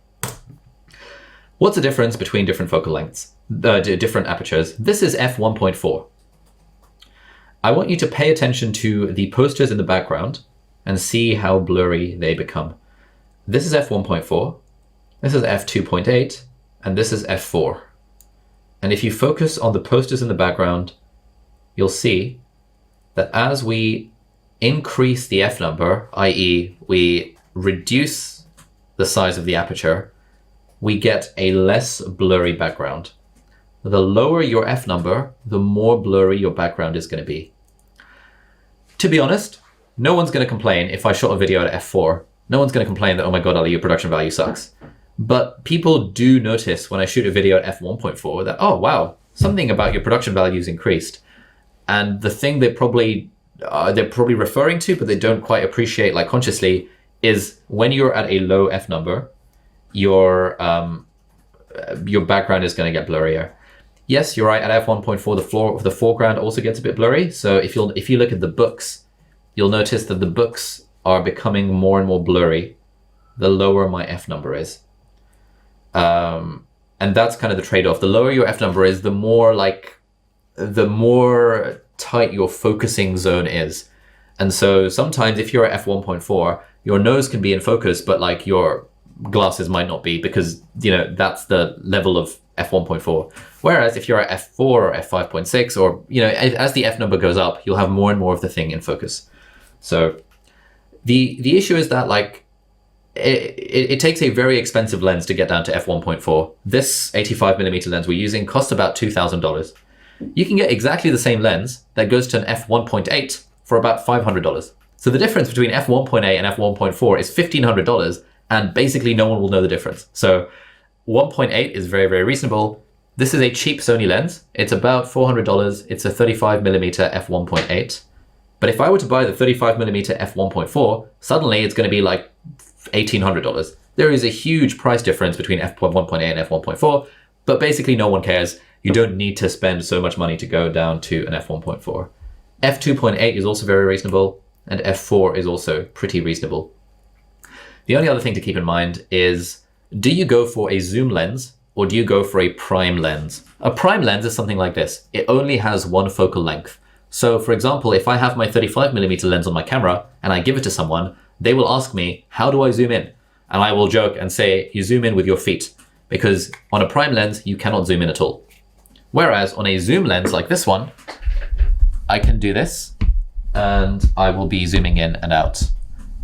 what's the difference between different focal lengths, different apertures? This is f1.4. I want you to pay attention to the posters in the background and see how blurry they become. This is f1.4, this is f2.8, and this is f4. And if you focus on the posters in the background, you'll see that as we increase the f number, i.e. we reduce the size of the aperture, we get a less blurry background. The lower your f number, the more blurry your background is going to be. To be honest, no one's going to complain if I shot a video at f4. No one's going to complain that, oh my god, Ali, your production value sucks. But people do notice when I shoot a video at f1.4 that, oh wow, something about your production value is increased. And the thing they're probably referring to, but they don't quite appreciate like consciously, is when you're at a low f number, your background is going to get blurrier. Yes, you're right. At f1.4, the foreground also gets a bit blurry. So if you look at the books, you'll notice that the books are becoming more and more blurry the lower my f number is. And that's kind of the trade-off. The lower your f number is, the more tight your focusing zone is. And so sometimes if you're at f1.4, your nose can be in focus, but like your glasses might not be, because that's the level of f1.4. Whereas if you're at f4 or f5.6, or as the f number goes up, you'll have more and more of the thing in focus. So the issue is that like it takes a very expensive lens to get down to f1.4. This 85mm lens we're using costs about $2,000. You can get exactly the same lens that goes to an f1.8 for about $500. So the difference between f1.8 and f1.4 is $1,500, and basically no one will know the difference. So 1.8 is very, very reasonable. This is a cheap Sony lens. It's about $400. It's a 35mm f1.8. But if I were to buy the 35mm f1.4, suddenly it's going to be like $1,800. There is a huge price difference between f1.8 and f1.4, but basically no one cares. You don't need to spend so much money to go down to an f1.4. f2.8 is also very reasonable, and f4 is also pretty reasonable. The only other thing to keep in mind is, do you go for a zoom lens or do you go for a prime lens? A prime lens is something like this. It only has one focal length. So for example, if I have my 35mm lens on my camera and I give it to someone, they will ask me, how do I zoom in? And I will joke and say, you zoom in with your feet, because on a prime lens, you cannot zoom in at all. Whereas on a zoom lens like this one, I can do this and I will be zooming in and out.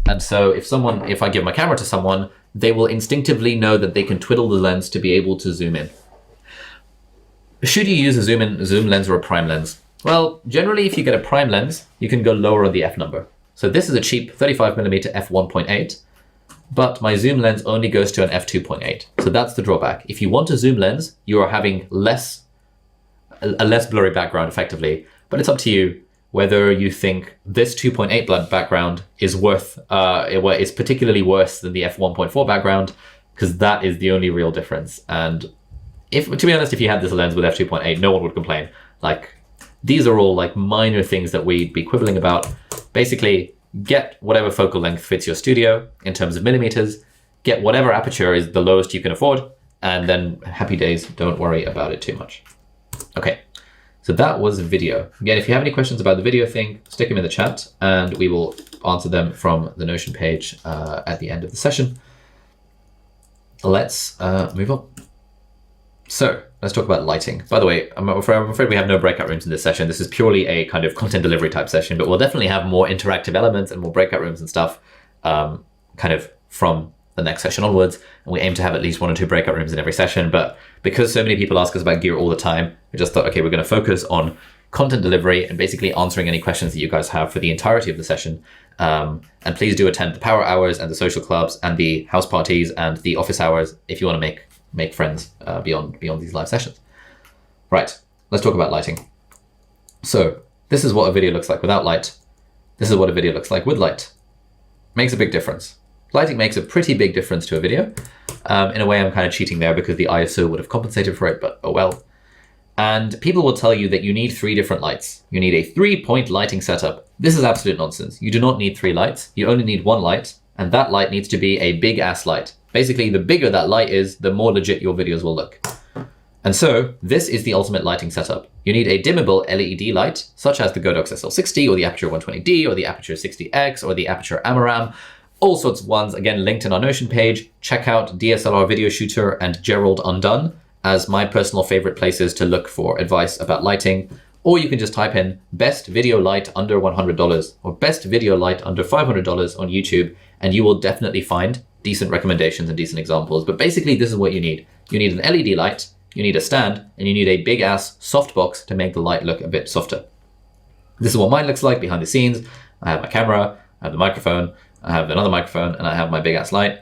And so if I give my camera to someone, they will instinctively know that they can twiddle the lens to be able to zoom in. Should you use a zoom lens or a prime lens? Well, generally, if you get a prime lens, you can go lower on the f number. So this is a cheap 35mm f1.8, but my zoom lens only goes to an f2.8. So that's the drawback. If you want a zoom lens, you are having a less blurry background effectively, but it's up to you whether you think this 2.8 background is is particularly worse than the f1.4 background, because that is the only real difference. And to be honest, if you had this lens with f2.8, no one would complain. Like, these are all like minor things that we'd be quibbling about. Basically, get whatever focal length fits your studio in terms of millimeters, get whatever aperture is the lowest you can afford, and then happy days, don't worry about it too much. Okay, so that was video. Again, if you have any questions about the video thing, stick them in the chat and we will answer them from the Notion page at the end of the session. Let's move on. So let's talk about lighting. By the way, I'm afraid we have no breakout rooms in this session. This is purely a kind of content delivery type session, but we'll definitely have more interactive elements and more breakout rooms and stuff kind of from the next session onwards. And we aim to have at least 1 or 2 breakout rooms in every session. But because so many people ask us about gear all the time, we just thought, okay, we're going to focus on content delivery and basically answering any questions that you guys have for the entirety of the session. And please do attend the power hours and the social clubs and the house parties and the office hours if you want to make friends beyond these live sessions. Right, let's talk about lighting. So this is what a video looks like without light. This is what a video looks like with light. Makes a big difference. Lighting makes a pretty big difference to a video. In a way, I'm kind of cheating there because the ISO would have compensated for it, but oh well. And people will tell you that you need 3 different lights. You need a 3-point lighting setup. This is absolute nonsense. You do not need 3 lights. You only need 1 light, and that light needs to be a big ass light. Basically, the bigger that light is, the more legit your videos will look. And so this is the ultimate lighting setup. You need a dimmable LED light, such as the Godox SL60 or the Aperture 120D or the Aperture 60X or the Aperture Amaram, all sorts of ones, again, linked in our Notion page. Check out DSLR Video Shooter and Gerald Undone as my personal favorite places to look for advice about lighting. Or you can just type in best video light under $100 or best video light under $500 on YouTube, and you will definitely find decent recommendations and decent examples. But basically, this is what you need. You need an LED light, you need a stand, and you need a big ass softbox to make the light look a bit softer. This is what mine looks like behind the scenes. I have my camera, I have the microphone, I have another microphone, and I have my big ass light.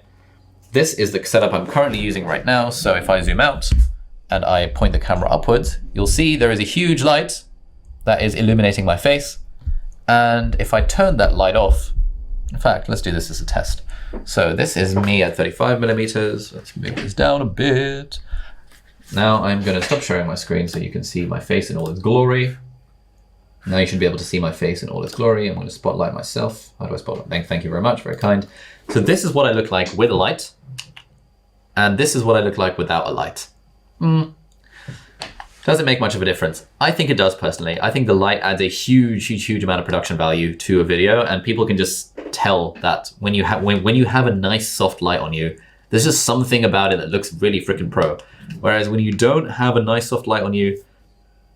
This is the setup I'm currently using right now. So if I zoom out and I point the camera upwards, you'll see there is a huge light that is illuminating my face. And if I turn that light off, in fact, let's do this as a test. So this is me at 35 millimeters. Let's make this down a bit. Now I'm going to stop sharing my screen so you can see my face in all its glory. Now you should be able to see my face in all its glory. I'm going to spotlight myself. How do I spotlight? Thank you very much, very kind. So this is what I look like with a light. And this is what I look like without a light. Does it make much of a difference? I think it does personally. I think the light adds a huge amount of production value to a video, and people can just tell that when you have a nice soft light on you, there's just something about it that looks really freaking pro. Whereas when you don't have a nice soft light on you,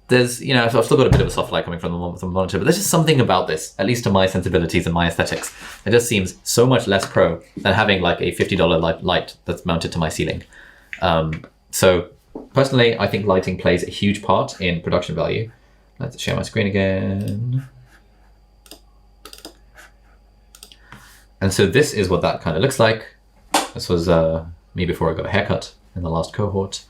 there's, you know, I've still got a bit of a soft light coming from the monitor, but there's just something about this, at least to my sensibilities and my aesthetics. It just seems so much less pro than having like a $50 light that's mounted to my ceiling. So personally, I think lighting plays a huge part in production value. Let's share my screen again. And so this is what that kind of looks like. This was me before I got a haircut in the last cohort.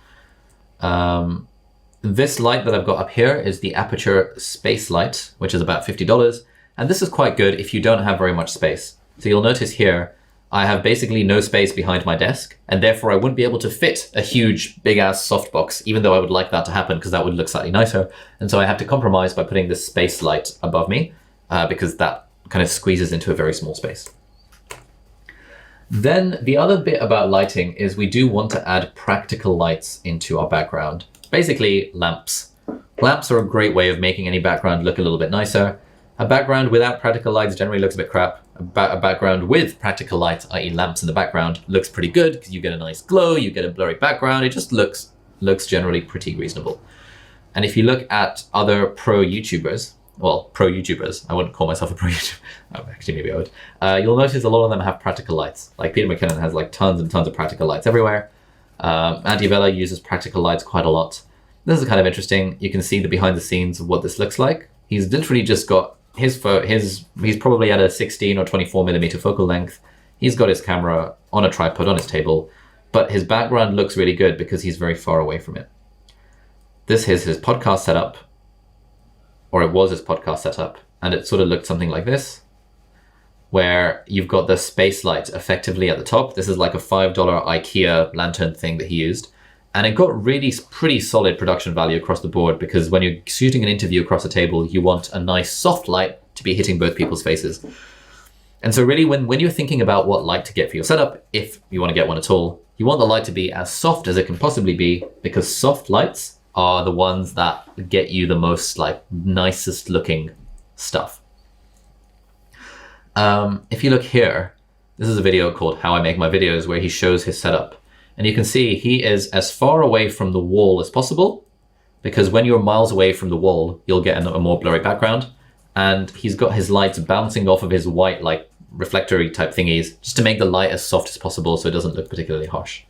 This light that I've got up here is the Aperture Space Light, which is about $50. And this is quite good if you don't have very much space. So you'll notice here, I have basically no space behind my desk, and therefore I wouldn't be able to fit a huge, big-ass softbox, even though I would like that to happen because that would look slightly nicer. And so I have to compromise by putting this space light above me because that kind of squeezes into a very small space. Then the other bit about lighting is we do want to add practical lights into our background. Basically, lamps. Lamps are a great way of making any background look a little bit nicer. A background without practical lights generally looks a bit crap. A background with practical lights, i.e. lamps in the background, looks pretty good because you get a nice glow, you get a blurry background, it just looks generally pretty reasonable. And if you look at other pro YouTubers, I wouldn't call myself a pro YouTuber, actually maybe I would, you'll notice a lot of them have practical lights. Like Peter McKinnon has like tons and tons of practical lights everywhere. Andy Vella uses practical lights quite a lot. This is kind of interesting. You can see the behind the scenes of what this looks like. He's literally just got he's probably at a 16 or 24 millimeter focal length. He's got his camera on a tripod on his table, but his background looks really good because he's very far away from it. This is his podcast setup, or it was his podcast setup, and it sort of looked something like this, where you've got the space light effectively at the top. This is like a $5 IKEA lantern thing that he used. And it got really pretty solid production value across the board because when you're shooting an interview across a table, you want a nice soft light to be hitting both people's faces. And so really when you're thinking about what light to get for your setup, if you want to get one at all, you want the light to be as soft as it can possibly be because soft lights are the ones that get you the most like nicest looking stuff. If you look here, this is a video called How I Make My Videos where he shows his setup. And you can see he is as far away from the wall as possible because when you're miles away from the wall, you'll get a more blurry background. And he's got his lights bouncing off of his white, like reflectory type thingies just to make the light as soft as possible so it doesn't look particularly harsh.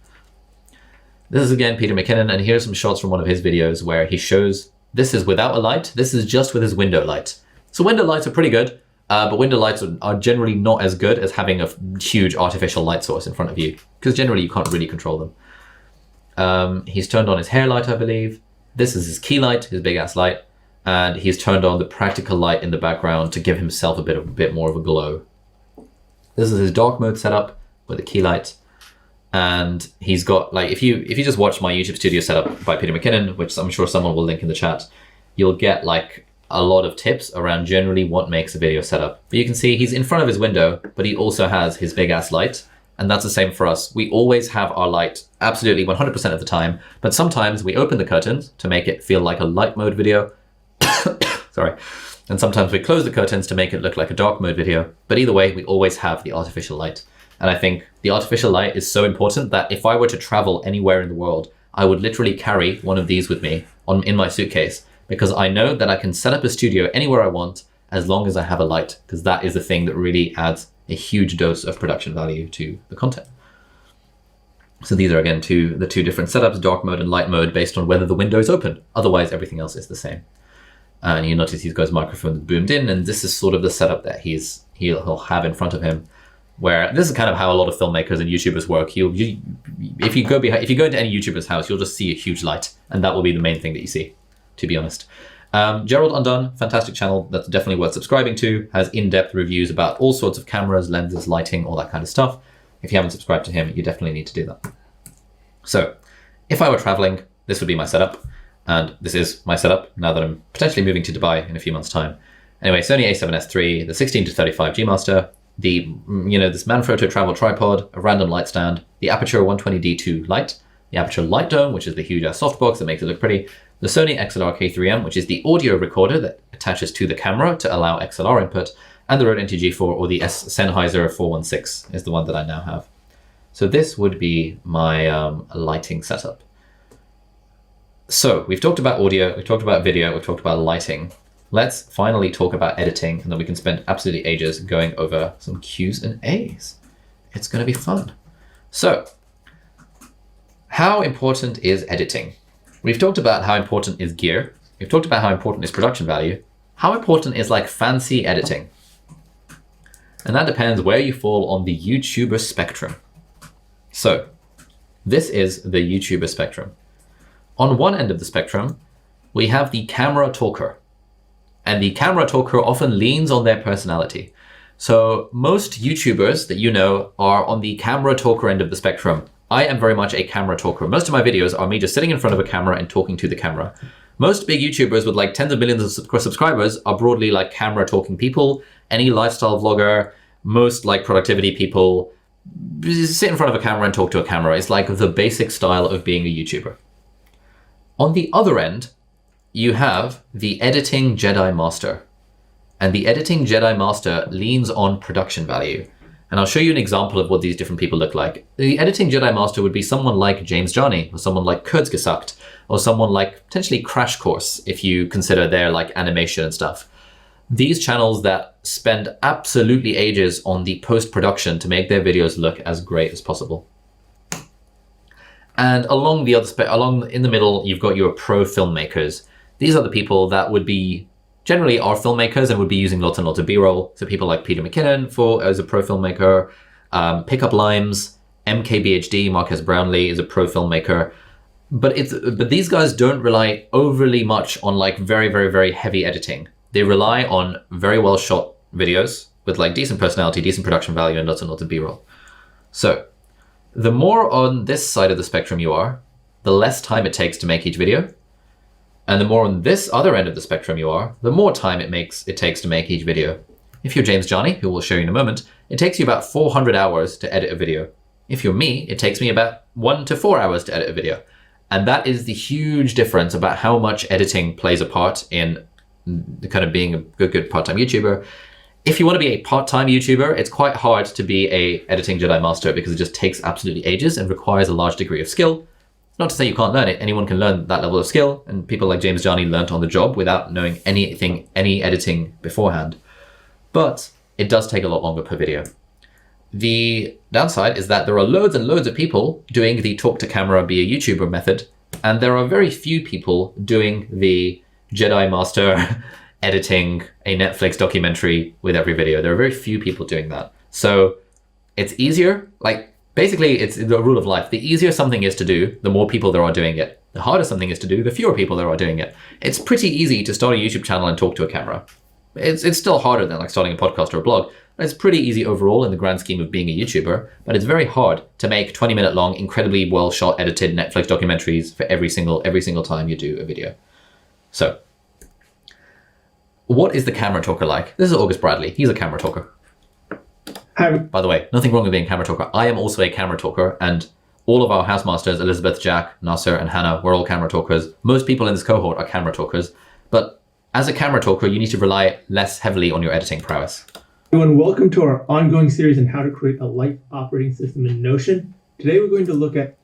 This is again Peter McKinnon, and here's some shots from one of his videos where he shows this is without a light. This is just with his window light. So window lights are pretty good. But window lights are generally not as good as having a huge artificial light source in front of you, because generally you can't really control them. He's turned on his hair light, I believe. This is his key light, his big ass light, and he's turned on the practical light in the background to give himself a bit more of a glow. This is his dark mode setup with a key light. And he's got like, if you just watch my YouTube studio setup by Peter McKinnon, which I'm sure someone will link in the chat, you'll get like a lot of tips around generally what makes a video setup. But you can see he's in front of his window, but he also has his big ass light. And that's the same for us. We always have our light absolutely 100% of the time, but sometimes we open the curtains to make it feel like a light mode video. Sorry. And sometimes we close the curtains to make it look like a dark mode video. But either way, we always have the artificial light. And I think the artificial light is so important that if I were to travel anywhere in the world, I would literally carry one of these with me in my suitcase, because I know that I can set up a studio anywhere I want as long as I have a light, because that is the thing that really adds a huge dose of production value to the content. So these are again the two different setups, dark mode and light mode, based on whether the window is open. Otherwise, everything else is the same. And you notice he's got his microphone boomed in, and this is sort of the setup that he'll have in front of him. Where this is kind of how a lot of filmmakers and YouTubers work. If you go into any YouTuber's house, you'll just see a huge light, and that will be the main thing that you see, to be honest. Gerald Undone, fantastic channel that's definitely worth subscribing to, has in-depth reviews about all sorts of cameras, lenses, lighting, all that kind of stuff. If you haven't subscribed to him, you definitely need to do that. So if I were traveling, this would be my setup. And this is my setup now that I'm potentially moving to Dubai in a few months' time. Anyway, Sony a7S III, the 16-35 G Master, this Manfrotto travel tripod, a random light stand, the Aperture 120D2 light, the Aperture Light Dome, which is the huge ass softbox that makes it look pretty, the Sony XLR K3M, which is the audio recorder that attaches to the camera to allow XLR input, and the Rode NT-G4 or the Sennheiser 416 is the one that I now have. So this would be my lighting setup. So we've talked about audio, we've talked about video, we've talked about lighting. Let's finally talk about editing, and then we can spend absolutely ages going over some Q's and A's. It's going to be fun. So, how important is editing? We've talked about how important is gear. We've talked about how important is production value. How important is like fancy editing? And that depends where you fall on the YouTuber spectrum. So, this is the YouTuber spectrum. On one end of the spectrum, we have the camera talker. And the camera talker often leans on their personality. So most YouTubers that you know are on the camera talker end of the spectrum. I am very much a camera talker. Most of my videos are me just sitting in front of a camera and talking to the camera. Most big YouTubers with like tens of millions of subscribers are broadly like camera talking people. Any lifestyle vlogger, most like productivity people, sit in front of a camera and talk to a camera. It's like the basic style of being a YouTuber. On the other end, you have the editing Jedi Master. And the editing Jedi Master leans on production value. And I'll show you an example of what these different people look like. The editing Jedi Master would be someone like James Johnny, or someone like Kurzgesagt, or someone like potentially Crash Course, if you consider their like animation and stuff. These channels that spend absolutely ages on the post-production to make their videos look as great as possible. And along in the middle, you've got your pro filmmakers. These are the people that would be generally are filmmakers and would be using lots and lots of B-roll. So people like Peter McKinnon as a pro filmmaker, Pickup Limes, MKBHD, Marques Brownlee is a pro filmmaker. But these guys don't rely overly much on like very, very, very heavy editing. They rely on very well shot videos with like decent personality, decent production value, and lots of B-roll. So the more on this side of the spectrum you are, the less time it takes to make each video. And the more on this other end of the spectrum you are, the more time it takes to make each video. If you're James Johnny, who we'll show you in a moment, it takes you about 400 hours to edit a video. If you're me, it takes me about 1 to 4 hours to edit a video. And that is the huge difference about how much editing plays a part in kind of being a good part-time YouTuber. If you want to be a part-time YouTuber, it's quite hard to be a editing Jedi Master because it just takes absolutely ages and requires a large degree of skill. Not to say you can't learn it. Anyone can learn that level of skill, and people like James Johnny learnt on the job without knowing any editing beforehand. But it does take a lot longer per video. The downside is that there are loads and loads of people doing the talk to camera, be a YouTuber method, and there are very few people doing the Jedi Master editing a Netflix documentary with every video. There are very few people doing that. So it's easier, basically, it's the rule of life. The easier something is to do, the more people there are doing it. The harder something is to do, the fewer people there are doing it. It's pretty easy to start a YouTube channel and talk to a camera. It's still harder than like starting a podcast or a blog, It's pretty easy overall in the grand scheme of being a YouTuber, but it's very hard to make 20-minute long, incredibly well shot, edited Netflix documentaries for every single time you do a video. So, what is the camera talker like? This is August Bradley. He's a camera talker. Hi. By the way, nothing wrong with being a camera talker. I am also a camera talker, and all of our housemasters, Elizabeth, Jack, Nasser, and Hannah, we're all camera talkers. Most people in this cohort are camera talkers, but as a camera talker, you need to rely less heavily on your editing prowess. Everyone, welcome to our ongoing series on how to create a light operating system in Notion. Today we're going to look at...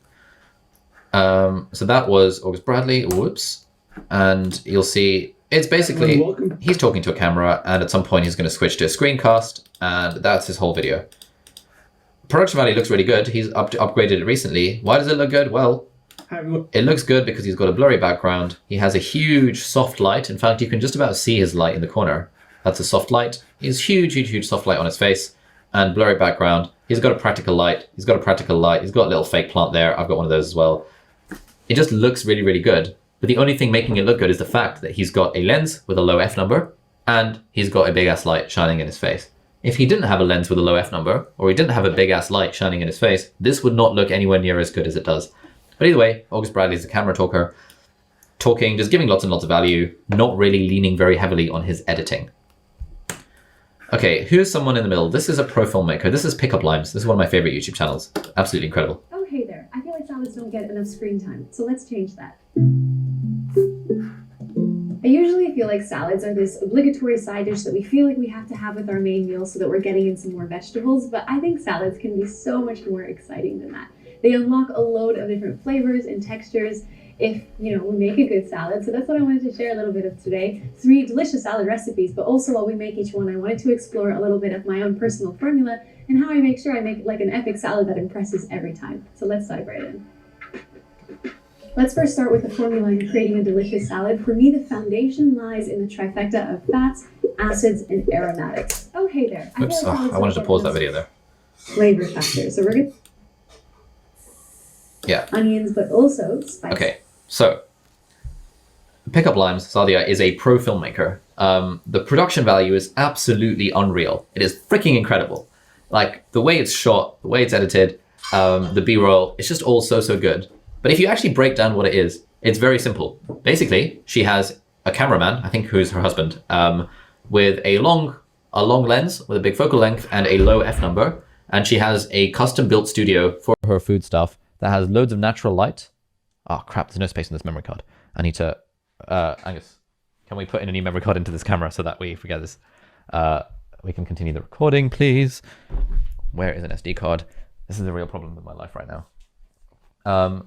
So that was August Bradley, whoops. And you'll see, it's basically, he's talking to a camera, and at some point he's going to switch to a screencast, and that's his whole video. Production value looks really good. He's upgraded it recently. Why does it look good? Well, it looks good because he's got a blurry background. He has a huge soft light. In fact, you can just about see his light in the corner. That's a soft light. He has huge soft light on his face and blurry background. He's got a practical light. He's got a little fake plant there. I've got one of those as well. It just looks really good. But the only thing making it look good is the fact that he's got a lens with a low f number and he's got a big ass light shining in his face. If he didn't have a lens with a low f number, or he didn't have a big ass light shining in his face, this would not look anywhere near as good as it does. But either way, August Bradley is a camera talker, talking, just giving lots and lots of value, not really leaning very heavily on his editing. Okay, here's someone in the middle. This is a pro filmmaker. This is Pickup Limes. This is one of my favorite YouTube channels. Absolutely incredible. Oh, hey there. I feel like salads don't get enough screen time, so let's change that. I usually feel like salads are this obligatory side dish that we feel like we have to have with our main meal so that we're getting in some more vegetables, but I think salads can be so much more exciting than that. They unlock a load of different flavors and textures if, we make a good salad. So that's what I wanted to share a little bit of today. 3 delicious salad recipes, but also while we make each one, I wanted to explore a little bit of my own personal formula and how I make sure I make like an epic salad that impresses every time. So let's dive right in. Let's first start with the formula in creating a delicious salad. For me, the foundation lies in the trifecta of fats, acids, and aromatics. Oh, hey there. Oops, I wanted to pause that video there. Flavor factors. So we're good. Yeah. Onions, but also spice. Okay, so Pickup Limes, Sadia, is a pro filmmaker. The production value is absolutely unreal. It is freaking incredible. Like the way it's shot, the way it's edited, the B-roll, it's just all so good. But if you actually break down what it is, it's very simple. Basically, she has a cameraman, I think who's her husband, with a long lens with a big focal length and a low f number, and she has a custom built studio for her food stuff that has loads of natural light. Oh crap, there's no space in this memory card. I need to, Angus, can we put in a new memory card into this camera so that we forget this? We can continue the recording, please. Where is an SD card? This is a real problem with my life right now.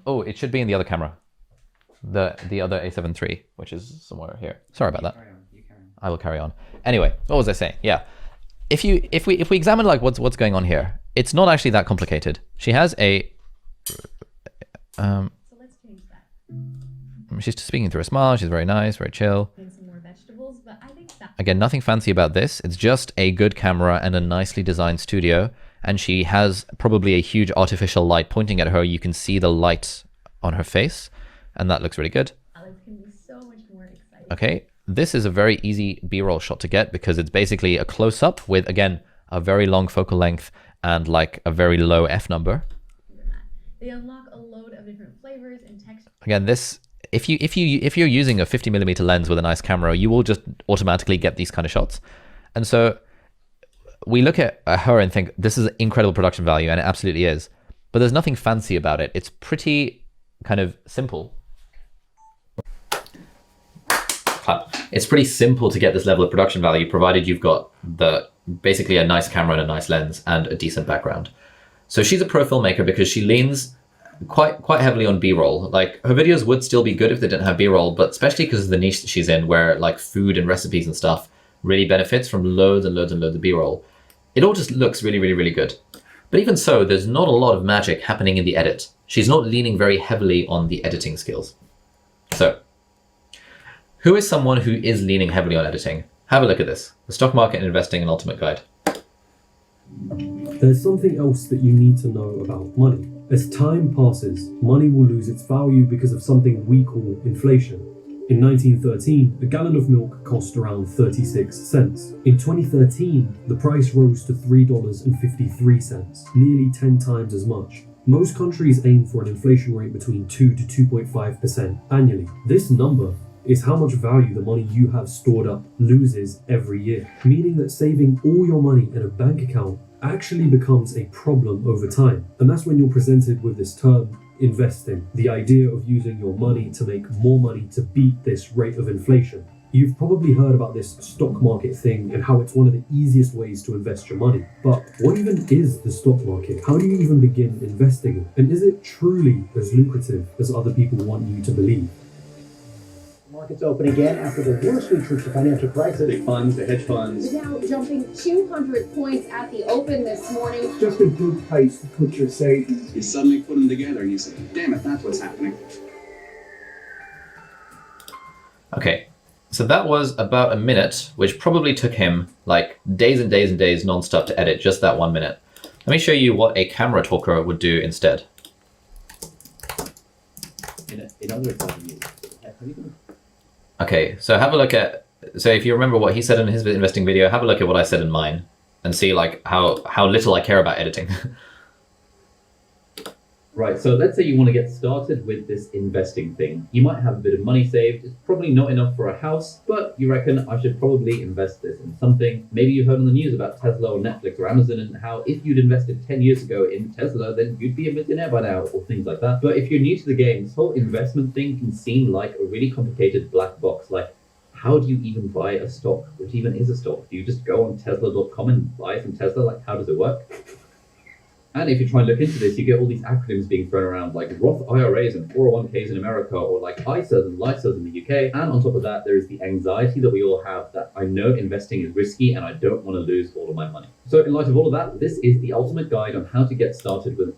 Oh, it should be in the other camera. The other A7 III, which is somewhere here. Sorry about that. I will carry on. Anyway, what was I saying? Yeah. If we examine like what's going on here, it's not actually that complicated. She has a So let's change that. she's speaking through a smile, she's very nice, very chill. And some more vegetables, but I think that Again, nothing fancy about this. It's just a good camera and a nicely designed studio. And she has probably a huge artificial light pointing at her. You can see the light on her face, and that looks really good. salads can be so much more exciting. Okay, this is a very easy B-roll shot to get because it's basically a close-up with, again, a very long focal length and like a very low f number. They unlock a load of different flavors and textures. Again, this if you're using a 50mm lens with a nice camera, you will just automatically get these kind of shots. And so we look at her and think this is incredible production value, and it absolutely is. But there's nothing fancy about it. It's pretty kind of simple. It's pretty simple to get this level of production value, provided you've got basically a nice camera and a nice lens and a decent background. So she's a pro filmmaker because she leans quite heavily on B-roll. Like her videos would still be good if they didn't have B-roll, but especially because of the niche that she's in, where like food and recipes and stuff really benefits from loads and loads of B-roll. It all just looks really good. But even so, there's not a lot of magic happening in the edit. She's not leaning very heavily on the editing skills. So, who is someone who is leaning heavily on editing? Have a look at this. The Stock Market and Investing, an Ultimate Guide. There's something else that you need to know about money. As time passes, money will lose its value because of something we call inflation. In 1913, a gallon of milk cost around 36 cents. In 2013, the price rose to $3.53, nearly 10 times as much. Most countries aim for an inflation rate between 2 to 2.5% annually. This number is how much value the money you have stored up loses every year, meaning that saving all your money in a bank account actually becomes a problem over time. And that's when you're presented with this term, investing, the idea of using your money to make more money to beat this rate of inflation. You've probably heard about this stock market thing and how it's one of the easiest ways to invest your money. But what even is the stock market? How do you even begin investing it? And is it truly as lucrative as other people want you to believe? Markets open again after the worst week since the financial crisis. Big funds, the hedge funds. The Dow jumping 200 points at the open this morning. Just a good place to put your savings. You suddenly put them together and you say, damn it, that's what's happening. Okay, so that was about a minute, which probably took him like days and days and days non-stop to edit just that 1 minute. Let me show you what a camera talker would do instead. In other examples, Okay, so have a look at, so if you remember what he said in his investing video, have a look at what I said in mine and see like how little I care about editing. Right, so let's say you want to get started with this investing thing. You might have a bit of money saved. It's probably not enough for a house, but you reckon I should probably invest this in something. Maybe you heard on the news about Tesla or Netflix or Amazon and how if you'd invested 10 years ago in Tesla, then you'd be a millionaire by now or things like that. But if you're new to the game, this whole investment thing can seem like a really complicated black box. Like, how do you even buy a stock? Which even is a stock? Do you just go on Tesla.com and buy some Tesla? Like, how does it work? And if you try and look into this, you get all these acronyms being thrown around like Roth IRAs and 401ks in America, or like ISAs and LISAs in the UK. And on top of that, there is the anxiety that we all have that I know investing is risky and I don't want to lose all of my money. So in light of all of that, this is the ultimate guide on how to get started with.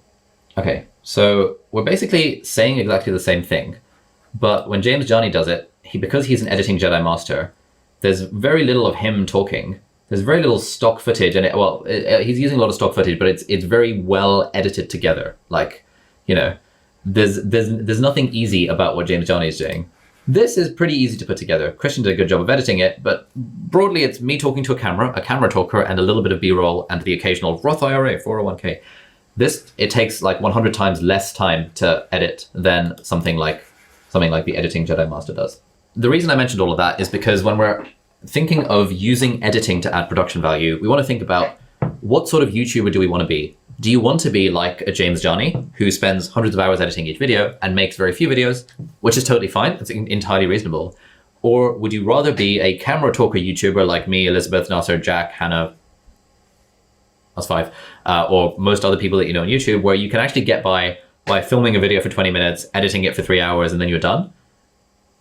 Okay, so we're basically saying exactly the same thing, but when James Johnny does it, because he's an editing Jedi Master, there's very little of him talking. There's very little stock footage, and he's using a lot of stock footage, but it's very well edited together. Like, you know, there's nothing easy about what James Johnny is doing. This is pretty easy to put together. Christian did a good job of editing it, but broadly it's me talking to a camera talker, and a little bit of B-roll, and the occasional Roth IRA, 401k. This, it takes like 100 times less time to edit than something like the editing Jedi Master does. The reason I mentioned all of that is because when we're thinking of using editing to add production value, we want to think about what sort of YouTuber do we want to be? Do you want to be like a James Johnny who spends hundreds of hours editing each video and makes very few videos, which is totally fine, it's entirely reasonable? Or would you rather be a camera talker YouTuber like me, Elizabeth, Nasser, Jack, Hannah, that's 5, or most other people that you know on YouTube, where you can actually get by filming a video for 20 minutes, editing it for 3 hours, and then you're done?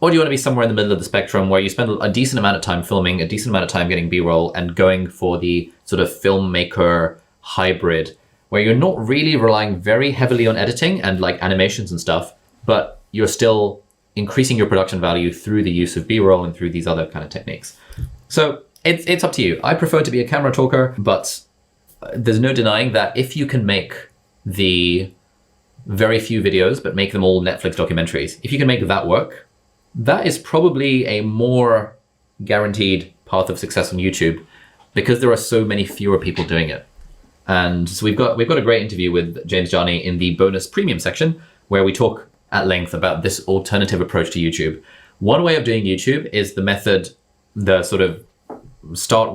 Or do you want to be somewhere in the middle of the spectrum where you spend a decent amount of time filming, a decent amount of time getting B-roll, and going for the sort of filmmaker hybrid, where you're not really relying very heavily on editing and like animations and stuff, but you're still increasing your production value through the use of B-roll and through these other kind of techniques? So it's up to you. I prefer to be a camera talker, but there's no denying that if you can make the very few videos, but make them all Netflix documentaries, if you can make that work, that is probably a more guaranteed path of success on YouTube, because there are so many fewer people doing it. And so we've got a great interview with James Johnny in the bonus premium section, where we talk at length about this alternative approach to YouTube. One way of doing YouTube is the method, the sort of start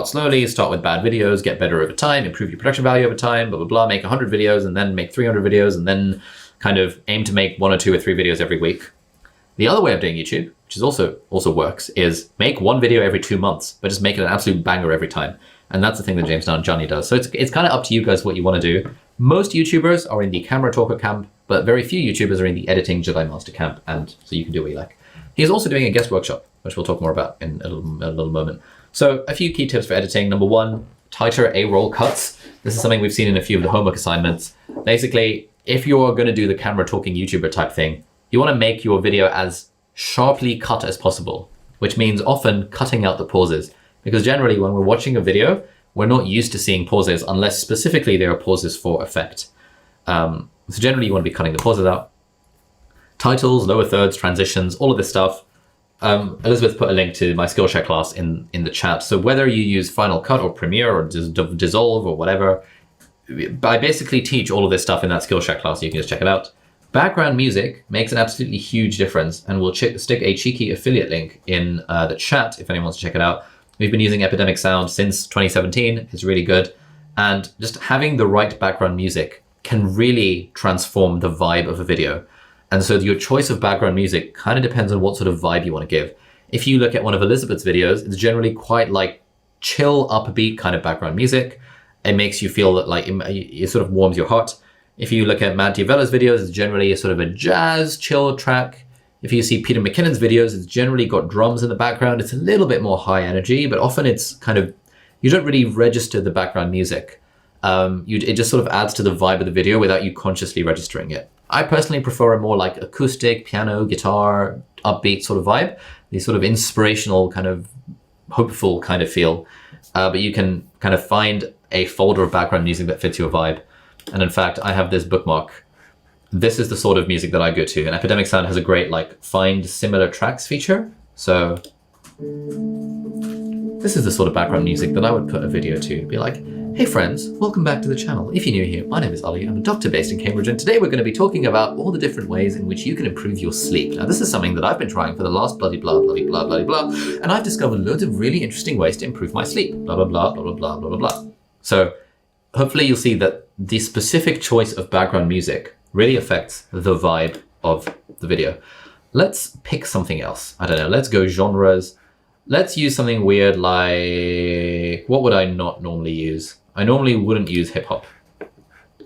slowly, start with bad videos, get better over time, improve your production value over time, blah, blah, blah, make 100 videos and then make 300 videos and then kind of aim to make 1 or 2 or 3 videos every week. The other way of doing YouTube, which is also works, is make 1 video every 2 months, but just make it an absolute banger every time. And that's the thing that James Johnny does. So it's kind of up to you guys what you want to do. Most YouTubers are in the camera talker camp, but very few YouTubers are in the editing Jedi Master camp, and so you can do what you like. He's also doing a guest workshop, which we'll talk more about in a little moment. So a few key tips for editing. Number 1, tighter A-roll cuts. This is something we've seen in a few of the homework assignments. Basically, if you're going to do the camera talking YouTuber type thing, you want to make your video as sharply cut as possible, which means often cutting out the pauses. Because generally when we're watching a video, we're not used to seeing pauses unless specifically there are pauses for effect. So generally you want to be cutting the pauses out. Titles, lower thirds, transitions, all of this stuff. Elizabeth put a link to my Skillshare class in the chat. So whether you use Final Cut or Premiere or Dissolve or whatever, I basically teach all of this stuff in that Skillshare class. You can just check it out. Background music makes an absolutely huge difference, and we'll stick a cheeky affiliate link in the chat if anyone wants to check it out. We've been using Epidemic Sound since 2017. It's really good. And just having the right background music can really transform the vibe of a video. And so your choice of background music kind of depends on what sort of vibe you want to give. If you look at one of Elizabeth's videos, it's generally quite like chill, upbeat kind of background music. It makes you feel that like it sort of warms your heart. If you look at Matt Diavella's videos, it's generally a sort of a jazz, chill track. If you see Peter McKinnon's videos, it's generally got drums in the background. It's a little bit more high energy, but often it's kind of, you don't really register the background music. It just sort of adds to the vibe of the video without you consciously registering it. I personally prefer a more like acoustic, piano, guitar, upbeat sort of vibe. The sort of inspirational, kind of hopeful kind of feel. But you can kind of find a folder of background music that fits your vibe. And in fact, I have this bookmark. This is the sort of music that I go to. And Epidemic Sound has a great like find similar tracks feature. So this is the sort of background music that I would put a video to. Be like, hey friends, welcome back to the channel. If you're new here, my name is Ali. I'm a doctor based in Cambridge, and today we're going to be talking about all the different ways in which you can improve your sleep. Now, this is something that I've been trying for the last bloody blah, bloody blah, bloody blah, and I've discovered loads of really interesting ways to improve my sleep. Blah, blah, blah, blah, blah, blah, blah, blah, blah. So hopefully you'll see that the specific choice of background music really affects the vibe of the video. Let's pick something else. I don't know, let's go genres. Let's use something weird like, what would I not normally use? I normally wouldn't use hip hop.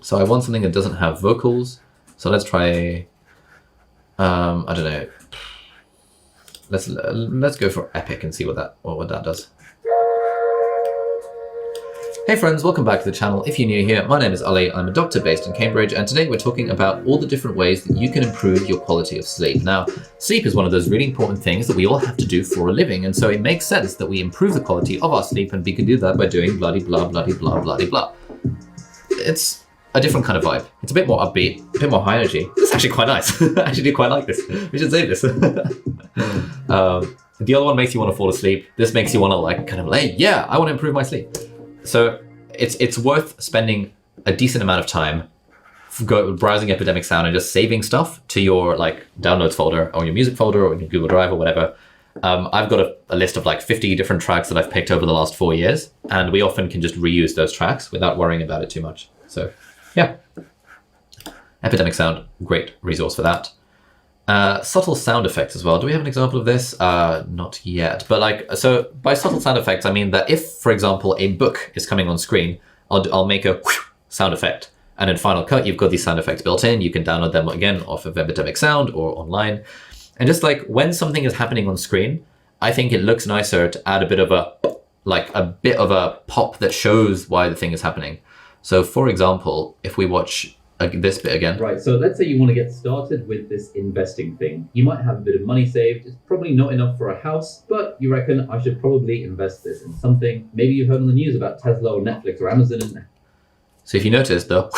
So I want something that doesn't have vocals. So let's try, I don't know. Let's go for epic and see what that does. Hey friends, welcome back to the channel. If you're new here, my name is Ali. I'm a doctor based in Cambridge, and today we're talking about all the different ways that you can improve your quality of sleep. Now, sleep is one of those really important things that we all have to do for a living, and so it makes sense that we improve the quality of our sleep, and we can do that by doing bloody blah, bloody blah, bloody blah. It's a different kind of vibe. It's a bit more upbeat, a bit more high energy. It's actually quite nice. I actually do quite like this. We should save this. The other one makes you want to fall asleep. This makes you want to like kind of like, yeah, I want to improve my sleep. So it's worth spending a decent amount of time browsing Epidemic Sound and just saving stuff to your like downloads folder or your music folder or your Google Drive or whatever. I've got a list of like 50 different tracks that I've picked over the last 4 years, and we often can just reuse those tracks without worrying about it too much. So yeah, Epidemic Sound, great resource for that. Subtle sound effects as well. Do we have an example of this? Not yet. But like, so by subtle sound effects, I mean that if, for example, a book is coming on screen, I'll make a sound effect. And in Final Cut, you've got these sound effects built in. You can download them again off of Epidemic Sound or online. And just like when something is happening on screen, I think it looks nicer to add a bit of a pop that shows why the thing is happening. So for example, if we watch this bit again. Right, so let's say you want to get started with this investing thing. You might have a bit of money saved. It's probably not enough for a house, but you reckon I should probably invest this in something. Maybe you've heard on the news about Tesla or Netflix or Amazon. So if you notice the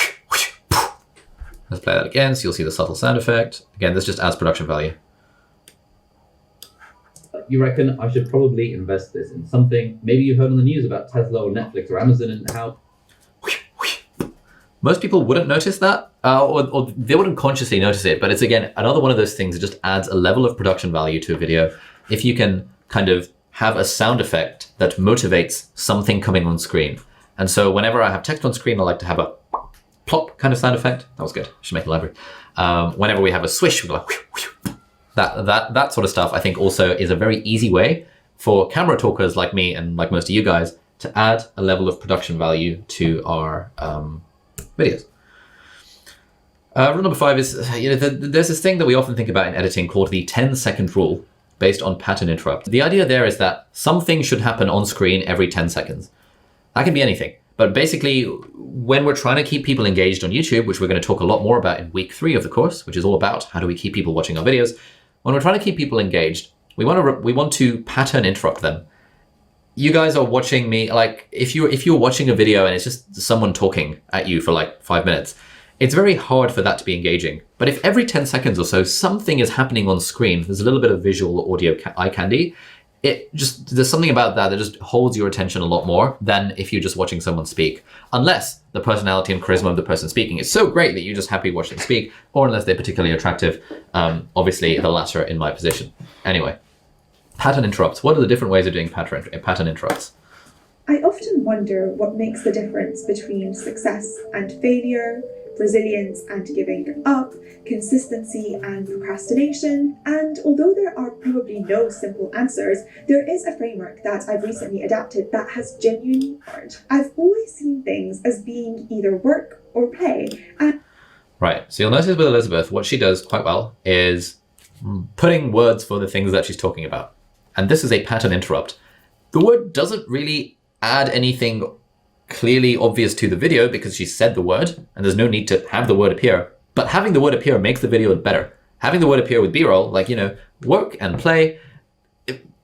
let's play that again, so you'll see the subtle sound effect. Again, this just adds production value. You reckon I should probably invest this in something. Maybe you've heard on the news about Tesla or Netflix or Amazon and how most people wouldn't notice that, or they wouldn't consciously notice it, but it's, again, another one of those things that just adds a level of production value to a video. If you can kind of have a sound effect that motivates something coming on screen. And so whenever I have text on screen, I like to have a plop kind of sound effect. That was good. I should make a library. Whenever we have a swish, we go like, that sort of stuff, I think also is a very easy way for camera talkers like me and like most of you guys to add a level of production value to our videos. Rule number 5 is, there's this thing that we often think about in editing called the 10-second rule based on pattern interrupt. The idea there is that something should happen on screen every 10 seconds. That can be anything. But basically, when we're trying to keep people engaged on YouTube, which we're going to talk a lot more about in week 3 of the course, which is all about how do we keep people watching our videos. When we're trying to keep people engaged, we want to pattern interrupt them. You guys are watching me, like if you're watching a video and it's just someone talking at you for like 5 minutes, it's very hard for that to be engaging. But if every 10 seconds or so something is happening on screen, there's a little bit of visual or audio eye candy, there's something about that just holds your attention a lot more than if you're just watching someone speak. Unless the personality and charisma of the person speaking is so great that you're just happy watching them speak, or unless they're particularly attractive. Obviously, the latter in my position. Anyway, pattern interrupts. What are the different ways of doing pattern interrupts? I often wonder what makes the difference between success and failure, resilience and giving up, consistency and procrastination, and although there are probably no simple answers, there is a framework that I've recently adapted that has genuinely worked. I've always seen things as being either work or play. Right, so you'll notice with Elizabeth, what she does quite well is putting words for the things that she's talking about. And this is a pattern interrupt. The word doesn't really add anything clearly obvious to the video because she said the word and there's no need to have the word appear, but having the word appear makes the video better. Having the word appear with B-roll, like, work and play,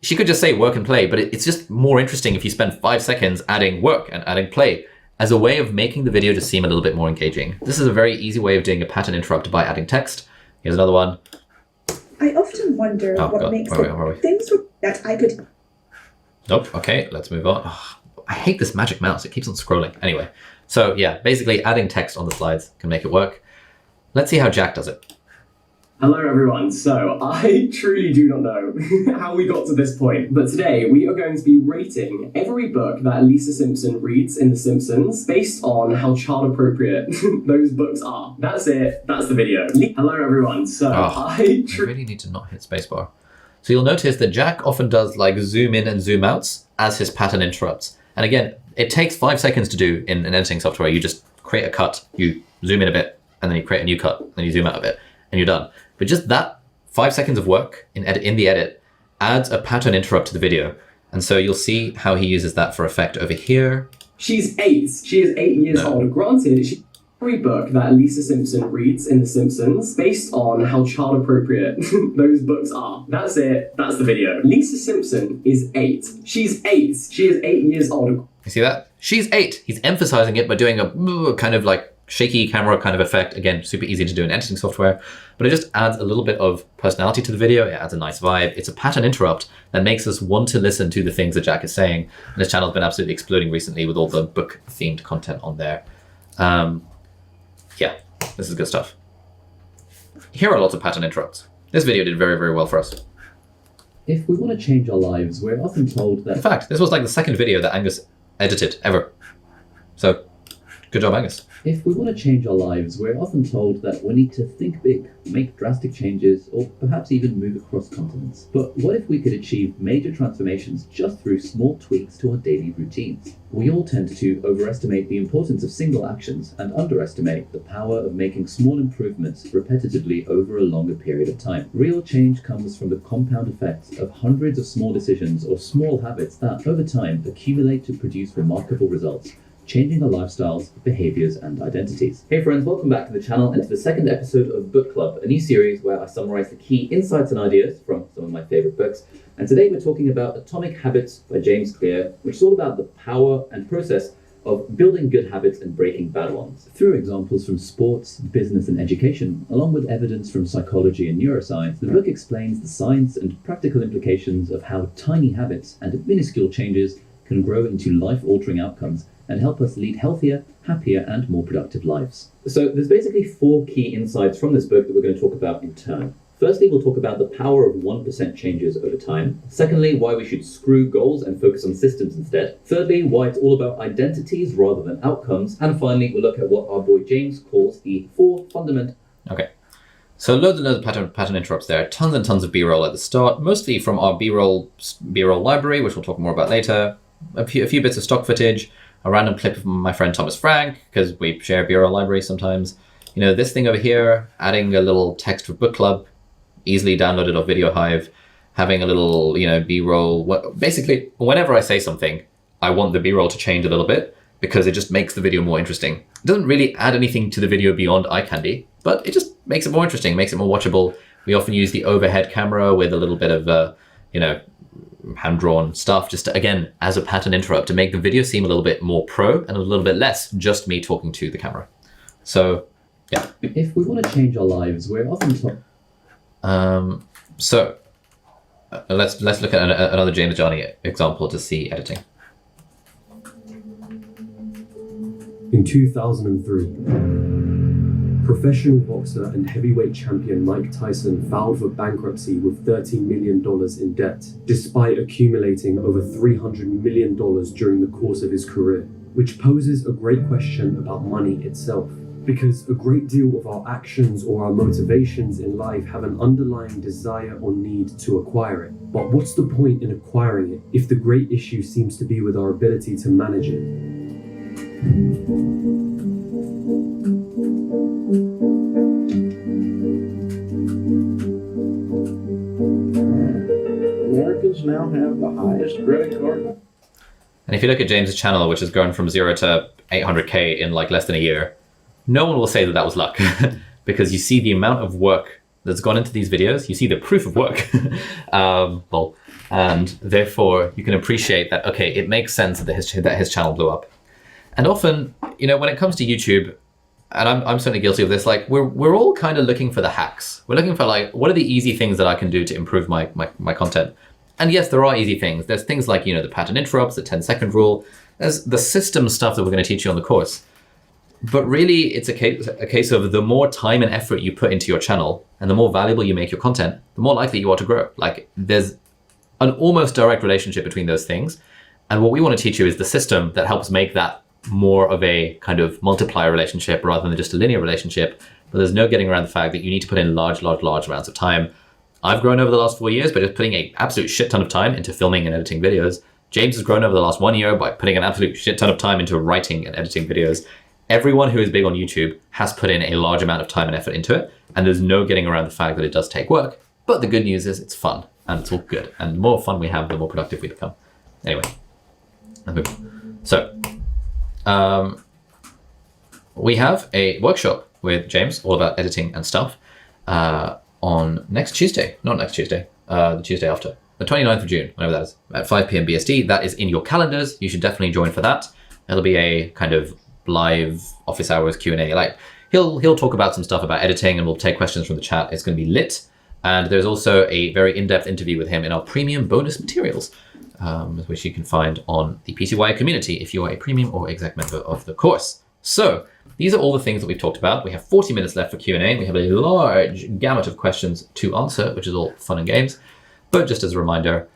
she could just say work and play, but it's just more interesting if you spend 5 seconds adding work and adding play as a way of making the video just seem a little bit more engaging. This is a very easy way of doing a pattern interrupt by adding text. Here's another one. I often wonder what makes things that I could... Nope, okay, let's move on. Oh, I hate this magic mouse, it keeps on scrolling. Anyway, so yeah, basically adding text on the slides can make it work. Let's see how Jack does it. Hello everyone, so I truly do not know how we got to this point, but today we are going to be rating every book that Lisa Simpson reads in The Simpsons based on how child appropriate those books are. That's it, that's the video. Hello everyone, so I really need to not hit spacebar. So you'll notice that Jack often does like zoom in and zoom outs as his pattern interrupts. And again, it takes 5 seconds to do in an editing software. You just create a cut, you zoom in a bit, and then you create a new cut, then you zoom out a bit, and you're done. But just that 5 seconds of work in the edit adds a pattern interrupt to the video. And so you'll see how he uses that for effect over here. She's 8. She is 8 years old. Granted, every book that Lisa Simpson reads in The Simpsons based on how child appropriate those books are. That's it. That's the video. Lisa Simpson is 8. She's 8. She is 8 years old. You see that? She's 8. He's emphasizing it by doing a kind of like shaky camera kind of effect. Again, super easy to do in editing software, but it just adds a little bit of personality to the video. It adds a nice vibe. It's a pattern interrupt that makes us want to listen to the things that Jack is saying. And this channel's been absolutely exploding recently with all the book themed content on there. Yeah, this is good stuff. Here are lots of pattern interrupts. This video did very, very well for us. If we want to change our lives, we're often told that... In fact, this was like the second video that Angus edited ever. So, good job, Angus. If we want to change our lives, we're often told that we need to think big, make drastic changes, or perhaps even move across continents. But what if we could achieve major transformations just through small tweaks to our daily routines? We all tend to overestimate the importance of single actions and underestimate the power of making small improvements repetitively over a longer period of time. Real change comes from the compound effects of hundreds of small decisions or small habits that, over time, accumulate to produce remarkable results, changing our lifestyles, behaviors, and identities. Hey friends, welcome back to the channel and to the second episode of Book Club, a new series where I summarize the key insights and ideas from some of my favorite books. And today we're talking about Atomic Habits by James Clear, which is all about the power and process of building good habits and breaking bad ones. Through examples from sports, business, and education, along with evidence from psychology and neuroscience, the book explains the science and practical implications of how tiny habits and minuscule changes can grow into life-altering outcomes and help us lead healthier, happier, and more productive lives. So there's basically 4 key insights from this book that we're going to talk about in turn. Firstly, we'll talk about the power of 1% changes over time. Secondly, why we should screw goals and focus on systems instead. Thirdly, why it's all about identities rather than outcomes. And finally, we'll look at what our boy James calls the 4 fundamental... Okay. So loads and loads of pattern interrupts there. Tons and tons of B-roll at the start, mostly from our B-roll library, which we'll talk more about later. A few bits of stock footage, a random clip of my friend Thomas Frank, because we share B-roll library sometimes. You know, this thing over here, adding a little text for book club, easily downloaded off Video Hive, having a little, B-roll. Basically, whenever I say something, I want the B-roll to change a little bit because it just makes the video more interesting. It doesn't really add anything to the video beyond eye candy, but it just makes it more interesting, makes it more watchable. We often use the overhead camera with a little bit of, hand-drawn stuff, just to, again, as a pattern interrupt to make the video seem a little bit more pro and a little bit less just me talking to the camera. So Yeah. If we want to change our lives, we're often told. So let's look at another James Johnny example to see editing. In 2003, professional boxer and heavyweight champion Mike Tyson filed for bankruptcy with $13 million in debt, despite accumulating over $300 million during the course of his career, which poses a great question about money itself. Because a great deal of our actions or our motivations in life have an underlying desire or need to acquire it. But what's the point in acquiring it if the great issue seems to be with our ability to manage it? Americans now have the highest credit card. And if you look at James's channel, which has grown from 0 to 800K in like less than a year, no one will say that that was luck because you see the amount of work that's gone into these videos. You see the proof of work. And therefore you can appreciate that, okay, it makes sense that his channel blew up. And often, you know, when it comes to YouTube, and I'm certainly guilty of this, like we're all kind of looking for the hacks. We're looking for like, what are the easy things that I can do to improve my content? And yes, there are easy things. There's things like, you know, the pattern interrupts, the 10-second rule. There's the system stuff that we're going to teach you on the course. But really, it's a case of the more time and effort you put into your channel and the more valuable you make your content, the more likely you are to grow. Like there's an almost direct relationship between those things. And what we want to teach you is the system that helps make that more of a kind of multiplier relationship rather than just a linear relationship. But there's no getting around the fact that you need to put in large amounts of time. I've grown over the last 4 years by just putting an absolute shit ton of time into filming and editing videos. James has grown over the last 1 year by putting an absolute shit ton of time into writing and editing videos. Everyone who is big on YouTube has put in a large amount of time and effort into it, and there's no getting around the fact that it does take work. But the good news is it's fun, and it's all good. And the more fun we have, the more productive we become. Anyway, let's move on. So, we have a workshop with James all about editing and stuff on next Tuesday. Not next Tuesday, the Tuesday after. The 29th of June, whenever that is, at 5 p.m. BST. That is in your calendars. You should definitely join for that. It'll be a kind of live office hours Q&A. Like he'll talk about some stuff about editing and we'll take questions from the chat. It's going to be lit. And there's also a very in-depth interview with him in our premium bonus materials, which you can find on the PCY community if you are a premium or exec member of the course. So these are all the things that we've talked about. We have 40 minutes left for Q&A. We have a large gamut of questions to answer, which is all fun and games. But just as a reminder,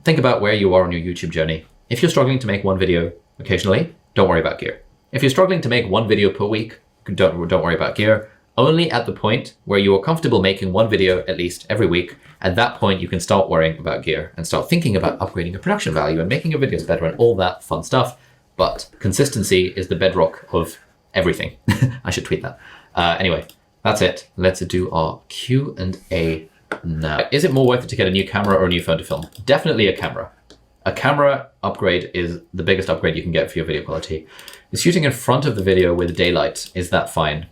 think about where you are on your YouTube journey. If you're struggling to make one video occasionally, don't worry about gear. If you're struggling to make one video per week, don't worry about gear. Only at the point where you are comfortable making one video at least every week, at that point you can start worrying about gear and start thinking about upgrading your production value and making your videos better and all that fun stuff. But consistency is the bedrock of everything. I should tweet that. Anyway, that's it. Let's do our Q&A now. Is it more worth it to get a new camera or a new phone to film? Definitely a camera. A camera upgrade is the biggest upgrade you can get for your video quality. Is shooting in front of the video with daylight, is that fine?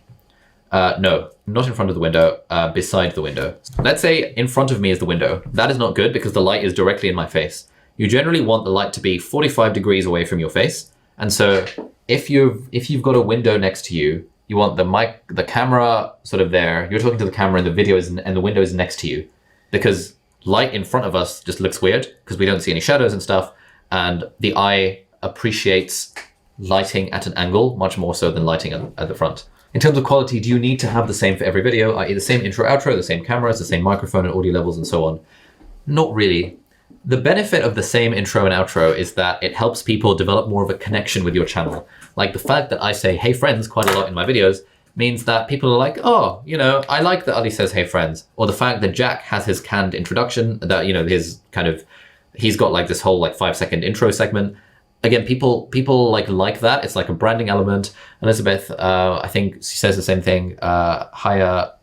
No, not in front of the window, beside the window. Let's say in front of me is the window. That is not good because the light is directly in my face. You generally want the light to be 45 degrees away from your face. And so if you've got a window next to you, you want the camera sort of there, you're talking to the camera and the video is, and the window is next to you, because light in front of us just looks weird because we don't see any shadows and stuff. And the eye appreciates lighting at an angle much more so than lighting at the front. In terms of quality, do you need to have the same for every video, i.e. the same intro, outro, the same cameras, the same microphone and audio levels and so on? Not really. The benefit of the same intro and outro is that it helps people develop more of a connection with your channel. Like the fact that I say, hey friends, quite a lot in my videos means that people are like, oh, you know, I like that Ali says, hey friends. Or the fact that Jack has his canned introduction, that, you know, his kind of, he's got like this whole like 5-second intro segment. Again, people like that. It's like a branding element. Elizabeth, I think she says the same thing. Hiya,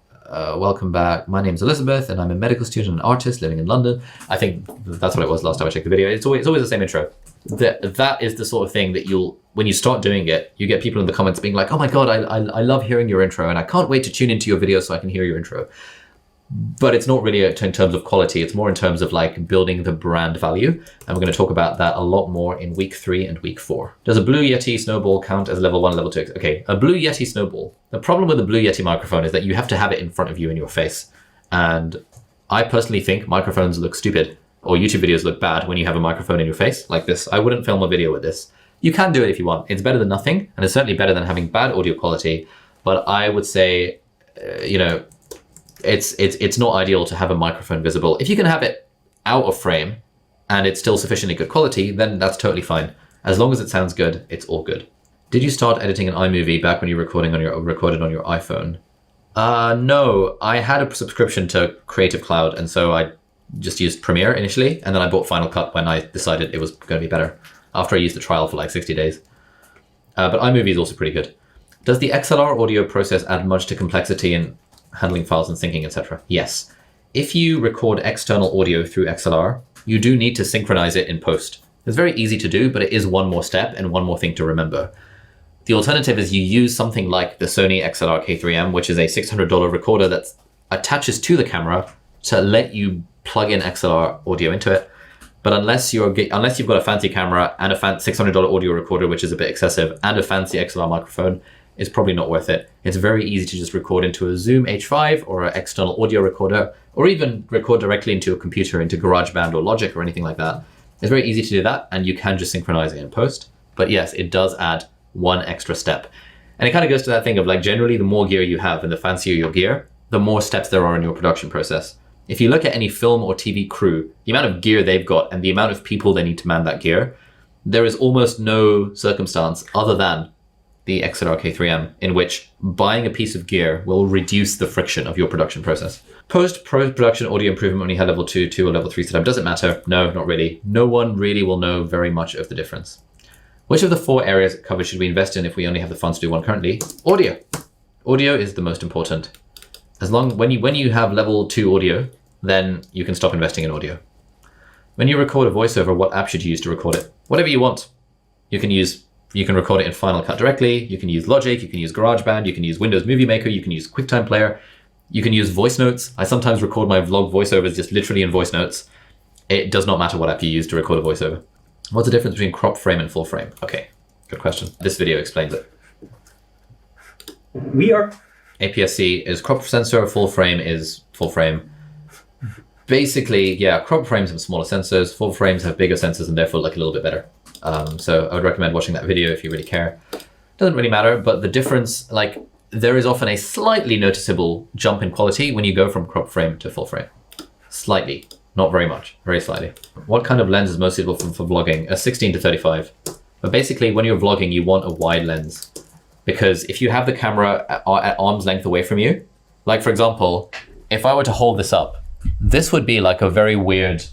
welcome back. My name's Elizabeth and I'm a medical student and artist living in London. I think that's what it was last time I checked the video. It's always the same intro. That is the sort of thing that when you start doing it, you get people in the comments being like, oh my God, I love hearing your intro and I can't wait to tune into your video so I can hear your intro. but it's not really in terms of quality. It's more in terms of like building the brand value. And we're going to talk about that a lot more in week 3 and week 4. Does a Blue Yeti snowball count as level 1, level 2? Okay, a Blue Yeti snowball. The problem with the Blue Yeti microphone is that you have to have it in front of you in your face. And I personally think microphones look stupid, or YouTube videos look bad when you have a microphone in your face like this. I wouldn't film a video with this. You can do it if you want. It's better than nothing, and it's certainly better than having bad audio quality. But I would say, you know, it's not ideal to have a microphone visible. If you can have it out of frame and it's still sufficiently good quality, then that's totally fine. As long as it sounds good, it's all good. Did you start editing an iMovie back when you were recorded on your iPhone? No, I had a subscription to Creative Cloud, and so I just used Premiere initially, and then I bought Final Cut when I decided it was going to be better, after I used the trial for like 60 days. But iMovie is also pretty good. Does the XLR audio process add much to complexity in handling files and syncing, etc.? Yes. If you record external audio through XLR, you do need to synchronize it in post. It's very easy to do, but it is one more step and one more thing to remember. The alternative is you use something like the Sony XLR K3M, which is a $600 recorder that attaches to the camera to let you plug in XLR audio into it. But unless you've got a fancy camera and a $600 audio recorder, which is a bit excessive, and a fancy XLR microphone, it's probably not worth it. It's very easy to just record into a Zoom H5 or an external audio recorder, or even record directly into a computer, into GarageBand or Logic or anything like that. It's very easy to do that, and you can just synchronize it in post. But yes, it does add one extra step. And it kind of goes to that thing of like, generally the more gear you have and the fancier your gear, the more steps there are in your production process. If you look at any film or TV crew, the amount of gear they've got and the amount of people they need to man that gear, there is almost no circumstance other than the XLR K3M in which buying a piece of gear will reduce the friction of your production process. Post-production audio improvement when you had level 2 or level 3 setup, does it matter? No, not really. No one really will know very much of the difference. Which of the 4 areas covered should we invest in if we only have the funds to do one currently? Audio. Audio is the most important. When you have level 2 audio, then you can stop investing in audio. When you record a voiceover, what app should you use to record it? Whatever you want. You can record it in Final Cut directly, you can use Logic, you can use GarageBand, you can use Windows Movie Maker, you can use QuickTime Player, you can use voice notes. I sometimes record my vlog voiceovers just literally in voice notes. It does not matter what app you use to record a voiceover. What's the difference between crop frame and full frame? Okay, good question. This video explains it. APS-C is crop sensor, full frame is full frame. Basically, yeah, crop frames have smaller sensors, full frames have bigger sensors and therefore look a little bit better. So I would recommend watching that video if you really care. Doesn't really matter, but the difference, like, there is often a slightly noticeable jump in quality when you go from crop frame to full frame. Slightly, not very much, very slightly. What kind of lens is most suitable for vlogging? A 16 to 35. But basically, when you're vlogging, you want a wide lens. Because if you have the camera at arm's length away from you, like for example, if I were to hold this up, this would be like a very weird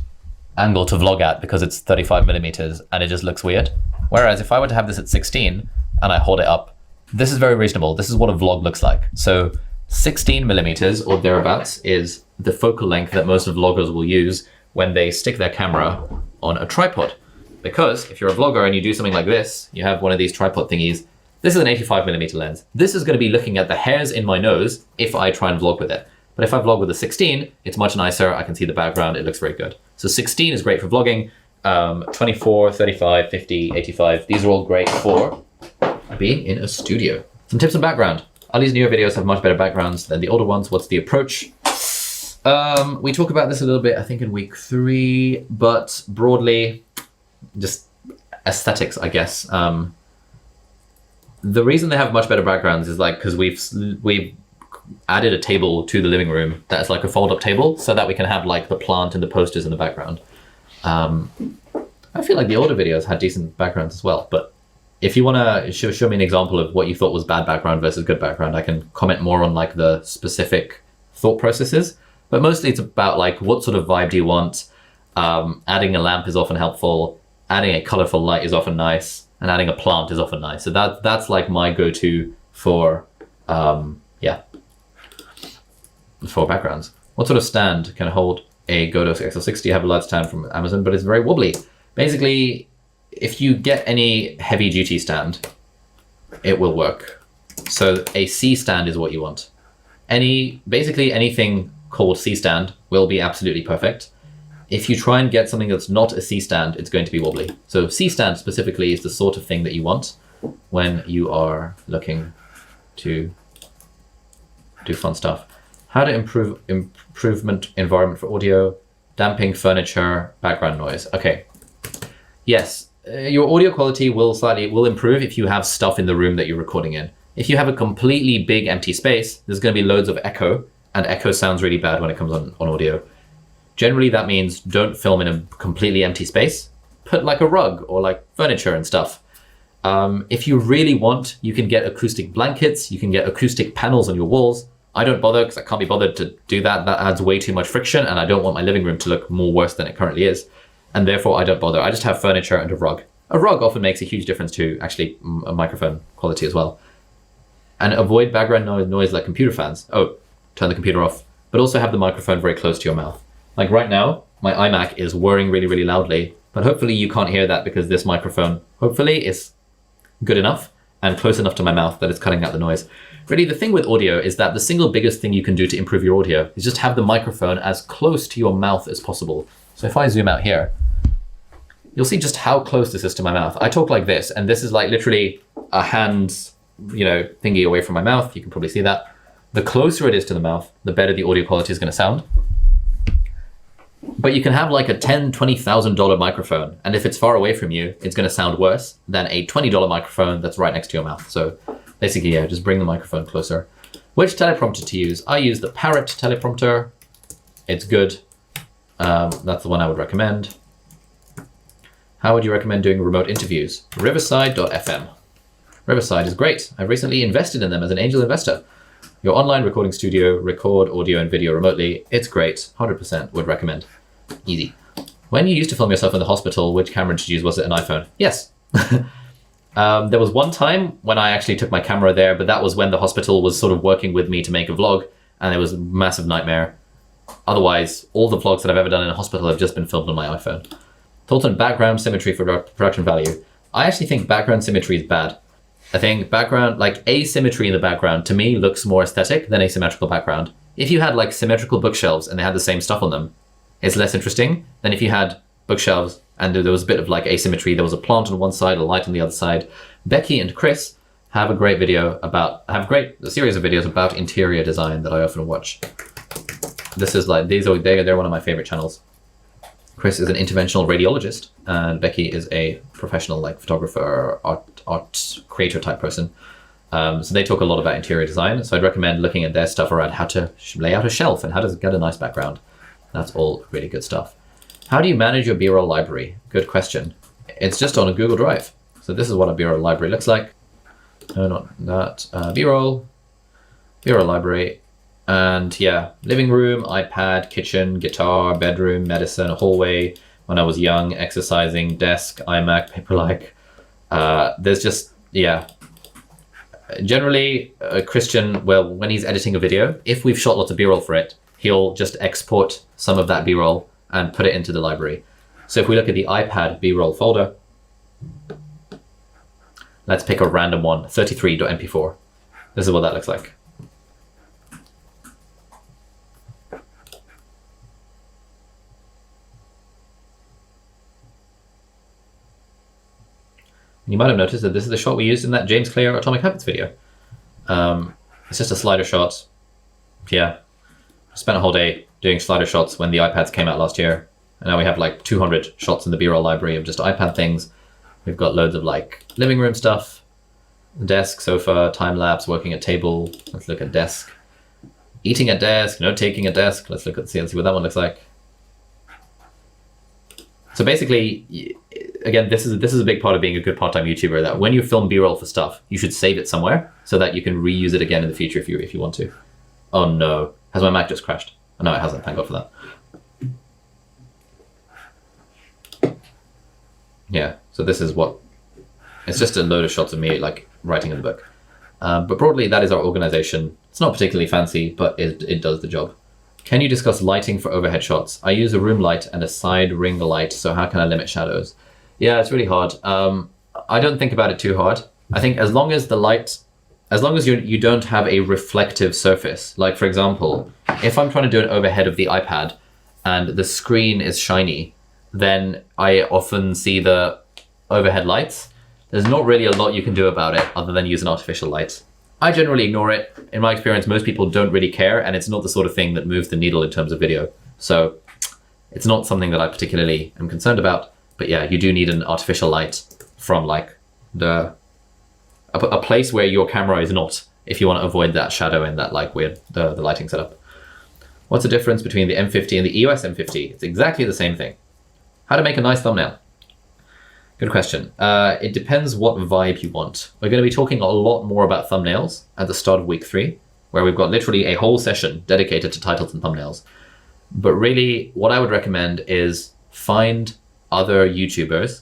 angle to vlog at because it's 35 millimeters and it just looks weird. Whereas if I were to have this at 16 and I hold it up, this is very reasonable. This is what a vlog looks like. So 16 millimeters or thereabouts is the focal length that most vloggers will use when they stick their camera on a tripod. Because if you're a vlogger and you do something like this, you have one of these tripod thingies, this is an 85 millimeter lens. This is going to be looking at the hairs in my nose if I try and vlog with it. But if I vlog with a 16, it's much nicer. I can see the background. It looks very good. So 16 is great for vlogging. 24, 35, 50, 85. These are all great for being in a studio. Some tips on background. Ali's newer videos have much better backgrounds than the older ones. What's the approach? We talk about this a little bit, I think, in week 3, but broadly, just aesthetics, I guess. The reason they have much better backgrounds is like because we've added a table to the living room that's like a fold-up table so that we can have like the plant and the posters in the background. I feel like the older videos had decent backgrounds as well, but if you want to show me an example of what you thought was bad background versus good background, I can comment more on like the specific thought processes, but mostly it's about like what sort of vibe do you want. Adding a lamp is often helpful, adding a colorful light is often nice, and adding a plant is often nice. So that's like my go-to for for backgrounds. What sort of stand can hold a Godos XL60? I have a large stand from Amazon, but it's very wobbly. Basically, if you get any heavy duty stand, it will work. So a C stand is what you want. Basically anything called C-stand will be absolutely perfect. If you try and get something that's not a C-stand, it's going to be wobbly. So C-stand specifically is the sort of thing that you want when you are looking to do fun stuff. How to improve improvement environment for audio, damping furniture, background noise. Okay, yes, your audio quality will improve if you have stuff in the room that you're recording in. If you have a completely big empty space, there's going to be loads of echo, and echo sounds really bad when it comes on audio. Generally, that means don't film in a completely empty space. Put like a rug or like furniture and stuff. If you really want, you can get acoustic blankets, you can get acoustic panels on your walls. I don't bother because I can't be bothered to do that. That adds way too much friction, and I don't want my living room to look more worse than it currently is. And therefore, I don't bother. I just have furniture and a rug. A rug often makes a huge difference to actually a microphone quality as well. And avoid background noise like computer fans. Oh, turn the computer off. But also have the microphone very close to your mouth. Like right now, my iMac is whirring really, really loudly, but hopefully you can't hear that because this microphone, hopefully, is good enough and close enough to my mouth that it's cutting out the noise. Really, the thing with audio is that the single biggest thing you can do to improve your audio is just have the microphone as close to your mouth as possible. So if I zoom out here, you'll see just how close this is to my mouth. I talk like this, and this is like literally a hand's, thingy away from my mouth. You can probably see that. The closer it is to the mouth, the better the audio quality is going to sound. But you can have like a $10,000, $20,000 microphone, and if it's far away from you, it's going to sound worse than a $20 microphone that's right next to your mouth. So basically, yeah, just bring the microphone closer. Which teleprompter to use? I use the Parrot teleprompter. It's good. That's the one I would recommend. How would you recommend doing remote interviews? Riverside.fm. Riverside is great. I've recently invested in them as an angel investor. Your online recording studio, record audio and video remotely. It's great. 100% would recommend. Easy. When you used to film yourself in the hospital, which camera did you use? Was it an iPhone? Yes. There was one time when I actually took my camera there, but that was when the hospital was sort of working with me to make a vlog, and it was a massive nightmare. Otherwise, all the vlogs that I've ever done in a hospital have just been filmed on my iPhone. Thoughts on background symmetry for production value? I actually think background symmetry is bad. I think background, like asymmetry in the background, to me looks more aesthetic than asymmetrical background. If you had like symmetrical bookshelves and they had the same stuff on them, it's less interesting than if you had bookshelves and there was a bit of like asymmetry. There was a plant on one side, a light on the other side. Becky and Chris have a great video a series of videos about interior design that I often watch. This is like, they're one of my favorite channels. Chris is an interventional radiologist, and Becky is a professional like photographer, art creator type person. So they talk a lot about interior design. So I'd recommend looking at their stuff around how to lay out a shelf and how to get a nice background. That's all really good stuff. How do you manage your B-roll library? Good question. It's just on a Google Drive. So this is what a B-roll library looks like. No, not that. B-roll library. And yeah, living room, iPad, kitchen, guitar, bedroom, medicine, hallway, when I was young, exercising, desk, iMac, Paperlike. There's just, yeah. Generally, Christian, well, when he's editing a video, if we've shot lots of B-roll for it, he'll just export some of that B-roll and put it into the library. So if we look at the iPad B-roll folder, let's pick a random one, 33.mp4. This is what that looks like. You might have noticed that this is the shot we used in that James Clear Atomic Habits video. It's just a slider shot. Yeah, spent a whole day doing slider shots when the iPads came out last year. And now we have like 200 shots in the B-roll library of just iPad things. We've got loads of like living room stuff, desk, sofa, time lapse, working at table. Let's look at desk. Eating at desk, note taking at desk. Let's look at see what that one looks like. So basically, again, this is a big part of being a good part-time YouTuber, that when you film B-roll for stuff, you should save it somewhere so that you can reuse it again in the future if you want to. Oh no, has my Mac just crashed? Oh, no, it hasn't, thank God for that. Yeah, so this is it's just a load of shots of me like writing in the book. But broadly, that is our organization. It's not particularly fancy, but it does the job. Can you discuss lighting for overhead shots? I use a room light and a side ring light, so how can I limit shadows? Yeah, it's really hard. I don't think about it too hard. I think as long as the light as long as you don't have a reflective surface. Like for example, if I'm trying to do an overhead of the iPad and the screen is shiny, then I often see the overhead lights. There's not really a lot you can do about it other than use an artificial light. I generally ignore it. In my experience, most people don't really care, and it's not the sort of thing that moves the needle in terms of video. So it's not something that I particularly am concerned about. But yeah, you do need an artificial light from like a place where your camera is not, if you want to avoid that shadow and that like weird the lighting setup. What's the difference between the M50 and the EOS M50? It's exactly the same thing. How to make a nice thumbnail? Good question. It depends what vibe you want. We're going to be talking a lot more about thumbnails at the start of week 3, where we've got literally a whole session dedicated to titles and thumbnails. But really, what I would recommend is find other YouTubers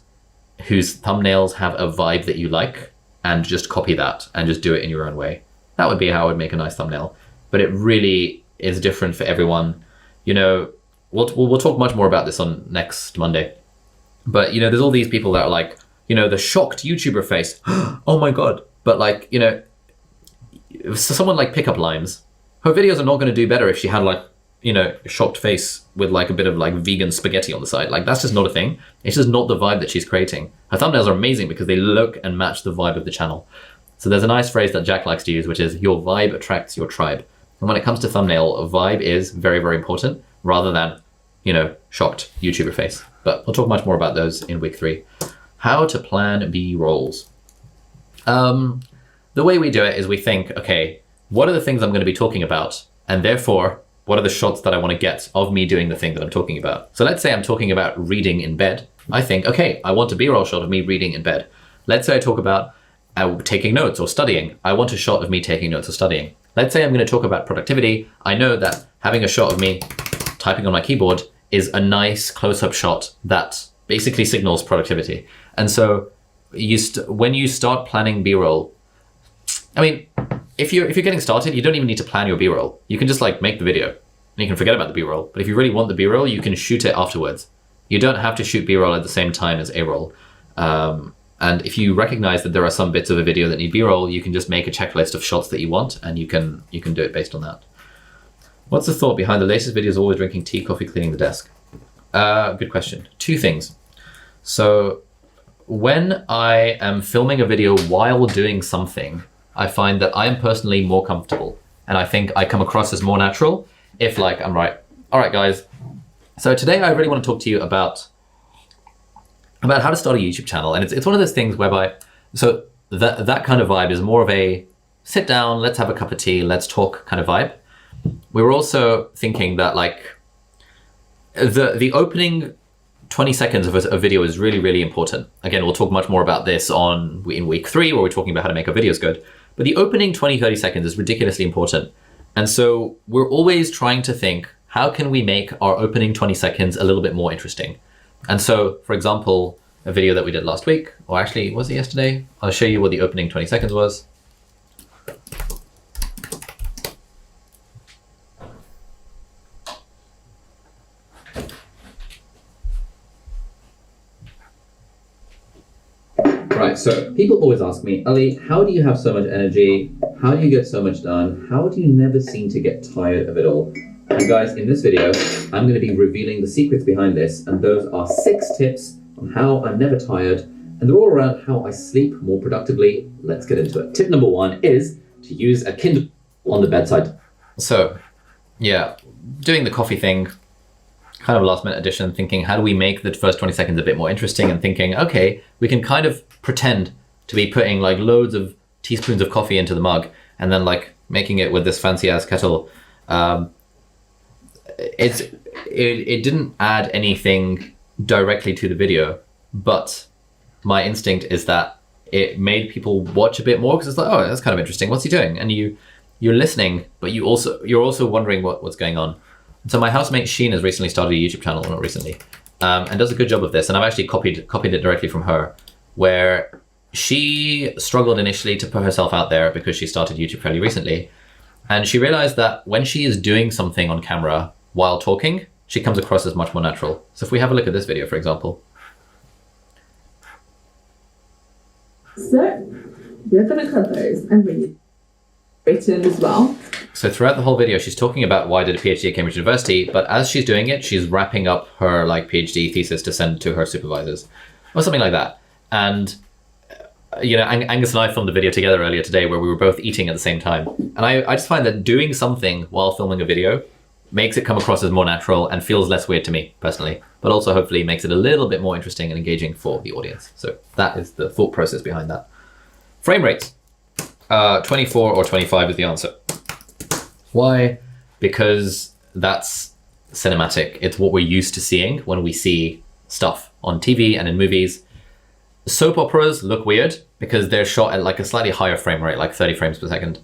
whose thumbnails have a vibe that you like and just copy that and just do it in your own way. That would be how I would make a nice thumbnail. But it really is different for everyone. You know, we'll talk much more about this on next Monday. But, you know, there's all these people that are like, you know, the shocked YouTuber face. Oh my God. But like, you know, someone like Pickup Limes, her videos are not going to do better if she had like, you know, a shocked face with like a bit of like vegan spaghetti on the side. Like that's just not a thing. It's just not the vibe that she's creating. Her thumbnails are amazing because they look and match the vibe of the channel. So there's a nice phrase that Jack likes to use, which is your vibe attracts your tribe. And when it comes to thumbnail, a vibe is very, very important rather than, you know, shocked YouTuber face. But we'll talk much more about those in week 3. How to plan B-rolls. The way we do it is we think, okay, what are the things I'm going to be talking about? And therefore, what are the shots that I want to get of me doing the thing that I'm talking about? So let's say I'm talking about reading in bed. I think, okay, I want a B-roll shot of me reading in bed. Let's say I talk about taking notes or studying. I want a shot of me taking notes or studying. Let's say I'm going to talk about productivity. I know that having a shot of me typing on my keyboard is a nice close-up shot that basically signals productivity. And so when you start planning B-roll, I mean, if you're getting started, you don't even need to plan your B-roll. You can just like make the video and you can forget about the B-roll. But if you really want the B-roll, you can shoot it afterwards. You don't have to shoot B-roll at the same time as A-roll. And if you recognize that there are some bits of a video that need B-roll, you can just make a checklist of shots that you want and you can do it based on that. What's the thought behind the latest videos always drinking tea, coffee, cleaning the desk? Good question. 2 things. So when I am filming a video while doing something, I find that I am personally more comfortable and I think I come across as more natural if like I'm right. All right, guys. So today I really want to talk to you about how to start a YouTube channel. And it's one of those things whereby, so that kind of vibe is more of a sit down, let's have a cup of tea, let's talk kind of vibe. We were also thinking that like the opening 20 seconds of a video is really, really important. Again, we'll talk much more about this in week 3 where we're talking about how to make our videos good. But the opening 20, 30 seconds is ridiculously important. And so we're always trying to think, how can we make our opening 20 seconds a little bit more interesting? And so, for example, a video that we did last week, or actually, was it yesterday? I'll show you what the opening 20 seconds was. Right, so people always ask me, Ali, how do you have so much energy? How do you get so much done? How do you never seem to get tired of it all? And guys, in this video, I'm going to be revealing the secrets behind this, and those are 6 tips on how I'm never tired, and they're all around how I sleep more productively. Let's get into it. Tip number 1 is to use a Kindle on the bedside. So, yeah, doing the coffee thing, kind of a last minute addition, thinking how do we make the first 20 seconds a bit more interesting, and thinking, okay, we can kind of pretend to be putting like loads of teaspoons of coffee into the mug and then like making it with this fancy ass kettle. It didn't add anything directly to the video, but my instinct is that it made people watch a bit more because it's like, oh, that's kind of interesting. What's he doing? And you're listening, but you're also wondering what's going on. So my housemate Sheen has recently started a YouTube channel, not recently, and does a good job of this. And I've actually copied it directly from her, where she struggled initially to put herself out there because she started YouTube fairly recently. And she realized that when she is doing something on camera while talking, she comes across as much more natural. So if we have a look at this video, for example. So, we're gonna cut those and read. written as well. So throughout the whole video, she's talking about why I did a PhD at Cambridge University, but as she's doing it, she's wrapping up her like PhD thesis to send to her supervisors or something like that. And you know, Angus and I filmed a video together earlier today where we were both eating at the same time. And I just find that doing something while filming a video makes it come across as more natural and feels less weird to me personally, but also hopefully makes it a little bit more interesting and engaging for the audience. So that is the thought process behind that. Frame rates. 24 or 25 is the answer. Why? Because that's cinematic. It's what we're used to seeing when we see stuff on TV and in movies. Soap operas look weird because they're shot at like a slightly higher frame rate, like 30 frames per second.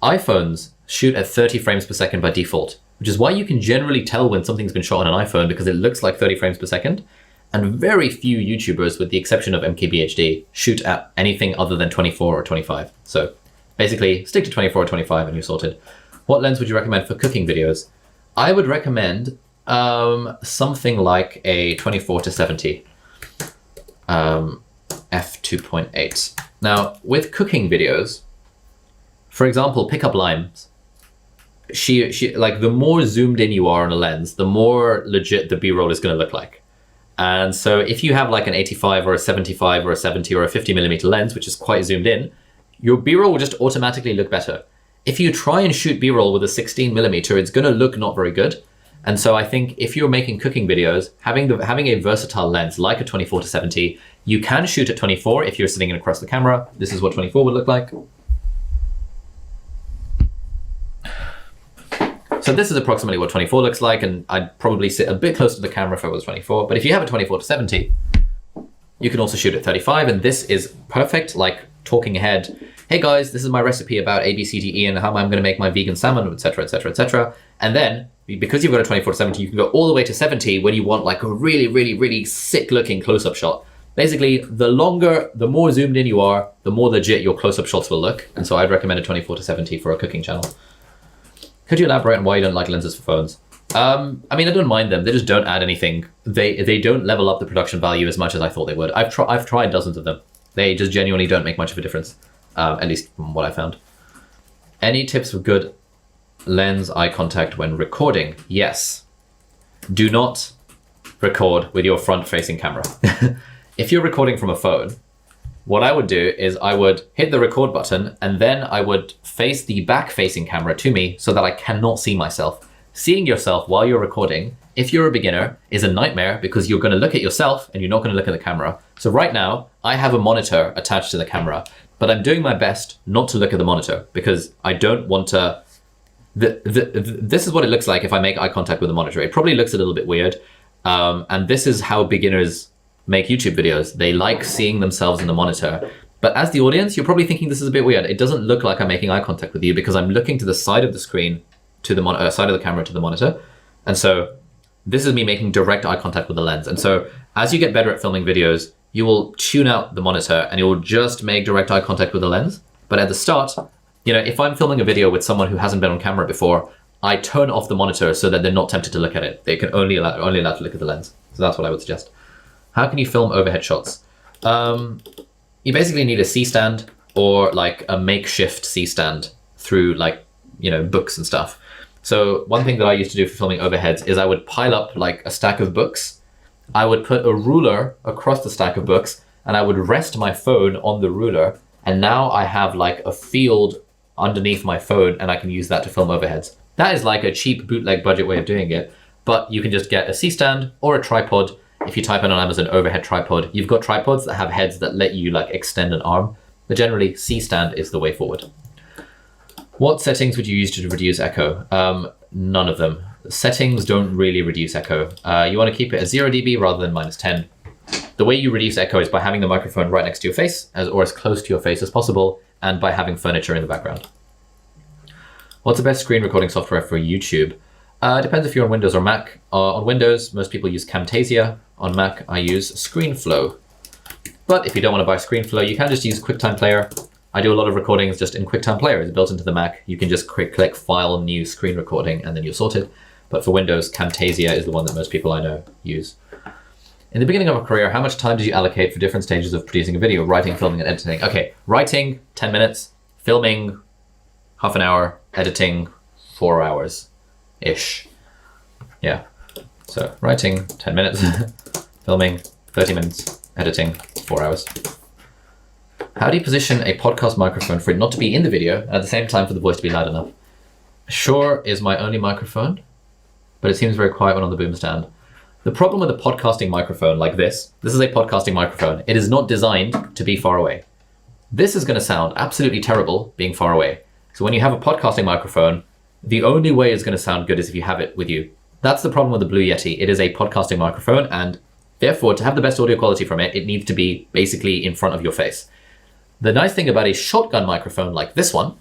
iPhones shoot at 30 frames per second by default, which is why you can generally tell when something's been shot on an iPhone because it looks like 30 frames per second. And very few YouTubers, with the exception of MKBHD, shoot at anything other than 24 or 25. So basically stick to 24 or 25 and you're sorted. What lens would you recommend for cooking videos? I would recommend something like a 24 to 70 f2.8. Now with cooking videos, for example, pick up limes. She like the more zoomed in you are on a lens, the more legit the B-roll is going to look like. And so if you have like an 85 or a 75 or a 70 or a 50mm lens, which is quite zoomed in, your B-roll will just automatically look better. If you try and shoot B-roll with a 16mm, it's going to look not very good. And so I think if you're making cooking videos, having a versatile lens like a 24 to 70, you can shoot at 24 if you're sitting across the camera. This is what 24 would look like. So this is approximately what 24 looks like, and I'd probably sit a bit closer to the camera if I was 24. But if you have a 24 to 70, you can also shoot at 35, and this is perfect, like talking ahead. Hey guys, this is my recipe about A, B, C, D, E, and how I'm going to make my vegan salmon, etc., etc., etc. And then, because you've got a 24 to 70, you can go all the way to 70 when you want like a really, really, really sick-looking close-up shot. Basically, the more zoomed in you are, the more legit your close-up shots will look. And so I'd recommend a 24 to 70 for a cooking channel. Could you elaborate on why you don't like lenses for phones? I mean, I don't mind them. They just don't add anything. They don't level up the production value as much as I thought they would. I've tried dozens of them. They just genuinely don't make much of a difference, at least from what I found. Any tips for good lens eye contact when recording? Yes. Do not record with your front-facing camera. If you're recording from a phone, what I would do is I would hit the record button and then I would face the back-facing camera to me so that I cannot see myself. Seeing yourself while you're recording, if you're a beginner, is a nightmare because you're going to look at yourself and you're not going to look at the camera. So right now, I have a monitor attached to the camera, but I'm doing my best not to look at the monitor because I don't want to... This is what it looks like if I make eye contact with the monitor. It probably looks a little bit weird, and this is how beginners make YouTube videos. They like seeing themselves in the monitor. But as the audience, you're probably thinking this is a bit weird. It doesn't look like I'm making eye contact with you because I'm looking to the side of the screen, to the side of the camera to the monitor. And so this is me making direct eye contact with the lens. And so as you get better at filming videos, you will tune out the monitor and you will just make direct eye contact with the lens. But at the start, you know, if I'm filming a video with someone who hasn't been on camera before, I turn off the monitor so that they're not tempted to look at it. They can only allowed to look at the lens. So that's what I would suggest. How can you film overhead shots? You basically need a C-stand or like a makeshift C-stand through like, you know, books and stuff. So one thing that I used to do for filming overheads is I would pile up like a stack of books. I would put a ruler across the stack of books and I would rest my phone on the ruler. And now I have like a field underneath my phone and I can use that to film overheads. That is like a cheap bootleg budget way of doing it, but you can just get a C-stand or a tripod. If you type in on Amazon overhead tripod, you've got tripods that have heads that let you like extend an arm, but generally C-stand is the way forward. What settings would you use to reduce echo? None of them. Settings don't really reduce echo. You want to keep it at 0 dB rather than -10. The way you reduce echo is by having the microphone right next to your face or as close to your face as possible and by having furniture in the background. What's the best screen recording software for YouTube? It depends if you're on Windows or Mac. On Windows, most people use Camtasia. On Mac, I use ScreenFlow. But if you don't want to buy ScreenFlow, you can just use QuickTime Player. I do a lot of recordings just in QuickTime Player. It's built into the Mac. You can just click File, New Screen Recording, and then you're sorted. But for Windows, Camtasia is the one that most people I know use. In the beginning of a career, how much time did you allocate for different stages of producing a video? Writing, filming, and editing. Okay, writing, 10 minutes. Filming, half an hour, editing 4 hours-ish. Yeah, so writing 10 minutes, filming 30 minutes, editing 4 hours. How do you position a podcast microphone for it not to be in the video and at the same time for the voice to be loud enough? Shure is my only microphone, but it seems very quiet when on the boom stand. The problem with a podcasting microphone like this is a podcasting microphone. It is not designed to be far away. This is going to sound absolutely terrible being far away. So when you have a podcasting microphone, the only way it's going to sound good is if you have it with you. That's the problem with the Blue Yeti. It is a podcasting microphone, and therefore to have the best audio quality from it, it needs to be basically in front of your face. The nice thing about a shotgun microphone like this one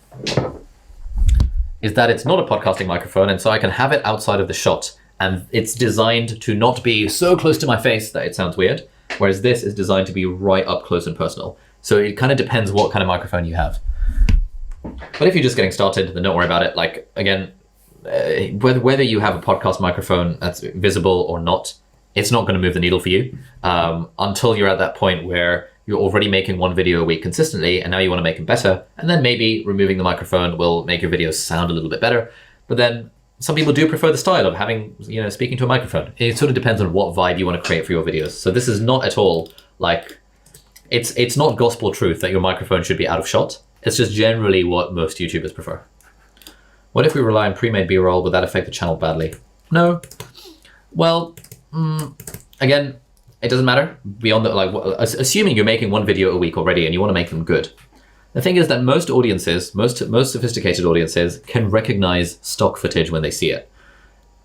is that it's not a podcasting microphone, and so I can have it outside of the shot, and it's designed to not be so close to my face that it sounds weird, whereas this is designed to be right up close and personal. So it kind of depends what kind of microphone you have. But if you're just getting started, then don't worry about it. Like, again, whether you have a podcast microphone that's visible or not, it's not going to move the needle for you until you're at that point where you're already making one video a week consistently, and now you want to make them better. And then maybe removing the microphone will make your videos sound a little bit better. But then some people do prefer the style of having, speaking to a microphone. It sort of depends on what vibe you want to create for your videos. So this is not at all like, it's not gospel truth that your microphone should be out of shot. It's just generally what most YouTubers prefer. What if we rely on pre-made B-roll? Would that affect the channel badly? No. Well, again, it doesn't matter. Beyond that, assuming you're making one video a week already and you want to make them good. The thing is that most audiences, most sophisticated audiences, can recognize stock footage when they see it.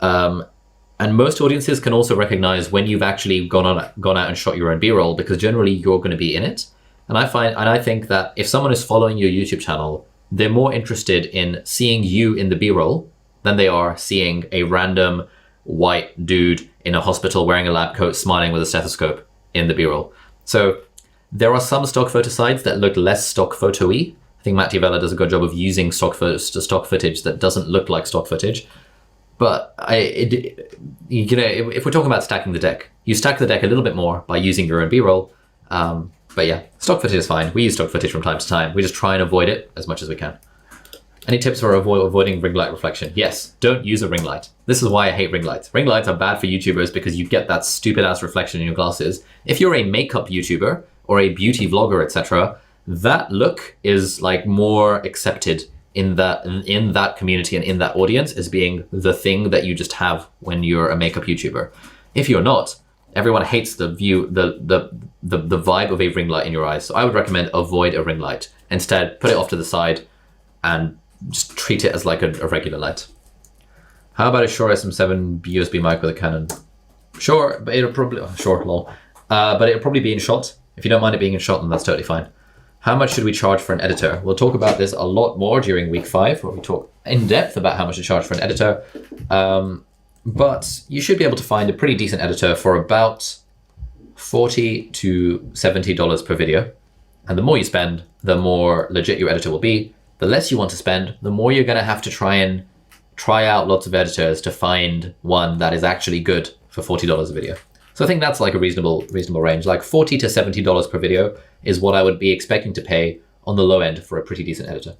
And most audiences can also recognize when you've actually gone out and shot your own B-roll, because generally you're going to be in it. And I think that if someone is following your YouTube channel, they're more interested in seeing you in the B-roll than they are seeing a random white dude in a hospital wearing a lab coat smiling with a stethoscope in the B-roll. So there are some stock photo sites that look less stock photo-y. I think Matt Tivella does a good job of using stock footage that doesn't look like stock footage. But if we're talking about stacking the deck, you stack the deck a little bit more by using your own B-roll. But yeah, stock footage is fine. We use stock footage from time to time. We just try and avoid it as much as we can. Any tips for avoiding ring light reflection? Yes, don't use a ring light. This is why I hate ring lights. Ring lights are bad for YouTubers because you get that stupid ass reflection in your glasses. If you're a makeup YouTuber or a beauty vlogger, etc., that look is like more accepted in that community and in that audience as being the thing that you just have when you're a makeup YouTuber. If you're not, everyone hates the view, the vibe of a ring light in your eyes. So I would recommend avoid a ring light. Instead, put it off to the side and just treat it as like a regular light. How about a Shure SM7 USB mic with a Canon? Sure, but it'll probably but it'll probably be in shot. If you don't mind it being in shot, then that's totally fine. How much should we charge for an editor? We'll talk about this a lot more during week 5, where we talk in depth about how much to charge for an editor. But you should be able to find a pretty decent editor for about $40 to $70 per video. And the more you spend, the more legit your editor will be. The less you want to spend, the more you're going to have to try out lots of editors to find one that is actually good for $40 a video. So I think that's like a reasonable range. Like $40 to $70 per video is what I would be expecting to pay on the low end for a pretty decent editor.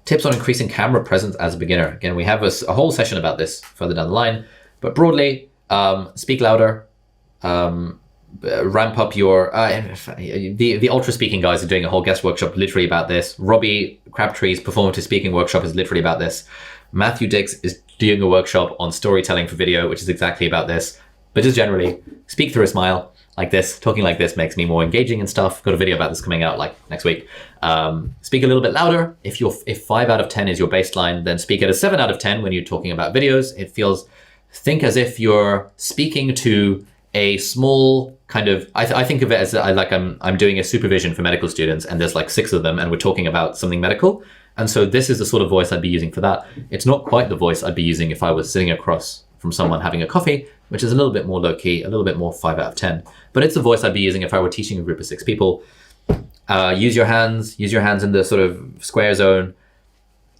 Tips on increasing camera presence as a beginner. Again, we have a whole session about this further down the line, but broadly, speak louder, ramp up your, the Ultra Speaking guys are doing a whole guest workshop literally about this. Robbie Crabtree's performative speaking workshop is literally about this. Matthew Dix is doing a workshop on storytelling for video, which is exactly about this. But just generally, speak through a smile like this. Talking like this makes me more engaging and stuff. Got a video about this coming out like next week. Speak a little bit louder. If 5 out of 10 is your baseline, then speak at a 7 out of 10 when you're talking about videos. Think as if you're speaking to a small kind of, I think of it as I'm doing a supervision for medical students, and there's like 6 of them and we're talking about something medical. And so this is the sort of voice I'd be using for that. It's not quite the voice I'd be using if I was sitting across from someone having a coffee, which is a little bit more low-key, a little bit more 5 out of 10. But it's the voice I'd be using if I were teaching a group of 6 people. Use your hands in the sort of square zone.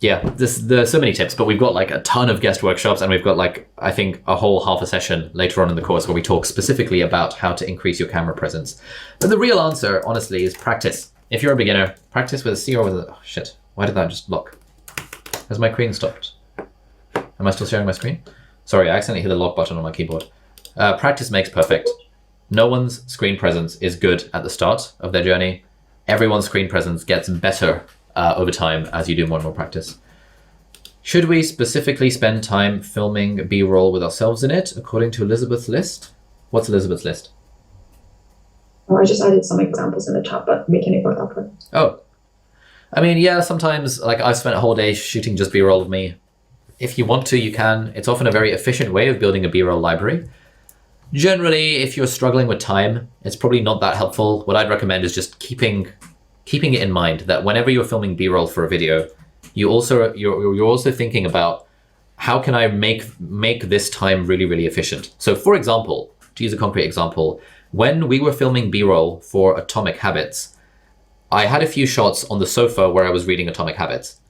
Yeah, there's so many tips, but we've got like a ton of guest workshops, and we've got like, I think, a whole half a session later on in the course where we talk specifically about how to increase your camera presence. But the real answer, honestly, is practice. If you're a beginner, practice with a C or with a, Why did that just lock? Has my screen stopped? Am I still sharing my screen? Sorry, I accidentally hit the lock button on my keyboard. Practice makes perfect. No one's screen presence is good at the start of their journey. Everyone's screen presence gets better over time as you do more and more practice. Should we specifically spend time filming B-roll with ourselves in it, according to Elizabeth's list? What's Elizabeth's list? Oh, I just added some examples in the chat, but we can ignore that one. Oh. I mean, yeah, sometimes, like, I've spent a whole day shooting just B-roll of me. If you want to, you can. It's often a very efficient way of building a B-roll library. Generally, if you're struggling with time, it's probably not that helpful. What I'd recommend is just keeping it in mind that whenever you're filming B-roll for a video, you're also thinking about how can I make this time really, really efficient. So for example, to use a concrete example, when we were filming B-roll for Atomic Habits, I had a few shots on the sofa where I was reading Atomic Habits,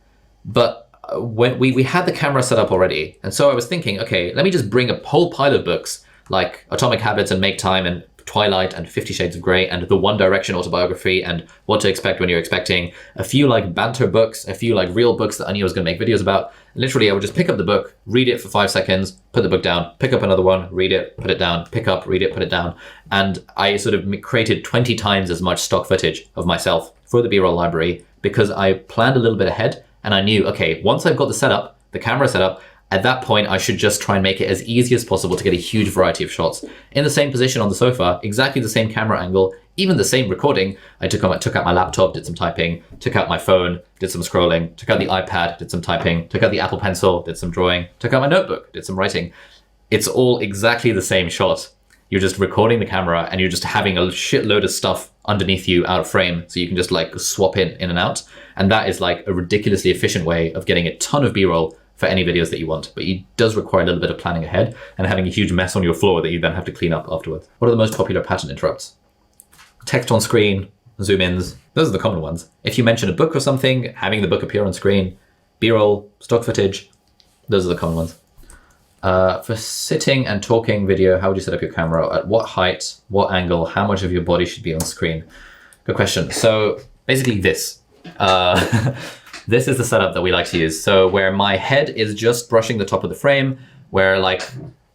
but when we had the camera set up already. And so I was thinking, okay, let me just bring a whole pile of books like Atomic Habits and Make Time and Twilight and 50 Shades of Grey and the One Direction autobiography and What to Expect When You're Expecting, a few like banter books, a few like real books that I knew I was going to make videos about. Literally, I would just pick up the book, read it for 5 seconds, put the book down, pick up another one, read it, put it down, pick up, read it, put it down. And I sort of created 20 times as much stock footage of myself for the B-roll library because I planned a little bit ahead and I knew, okay, once I've got the setup, the camera set up, at that point, I should just try and make it as easy as possible to get a huge variety of shots. In the same position on the sofa, exactly the same camera angle, even the same recording. I took out my laptop, did some typing, took out my phone, did some scrolling, took out the iPad, did some typing, took out the Apple Pencil, did some drawing, took out my notebook, did some writing. It's all exactly the same shot. You're just recording the camera and you're just having a shitload of stuff underneath you out of frame so you can just like swap in and out. And that is like a ridiculously efficient way of getting a ton of B-roll for any videos that you want, but it does require a little bit of planning ahead and having a huge mess on your floor that you then have to clean up afterwards. What are the most popular pattern interrupts? Text on screen, zoom ins, those are the common ones. If you mention a book or something, having the book appear on screen, B-roll, stock footage, those are the common ones. For sitting and talking video, how would you set up your camera? At what height, what angle, how much of your body should be on screen? Good question. So basically this. This is the setup that we like to use. So where my head is just brushing the top of the frame, where like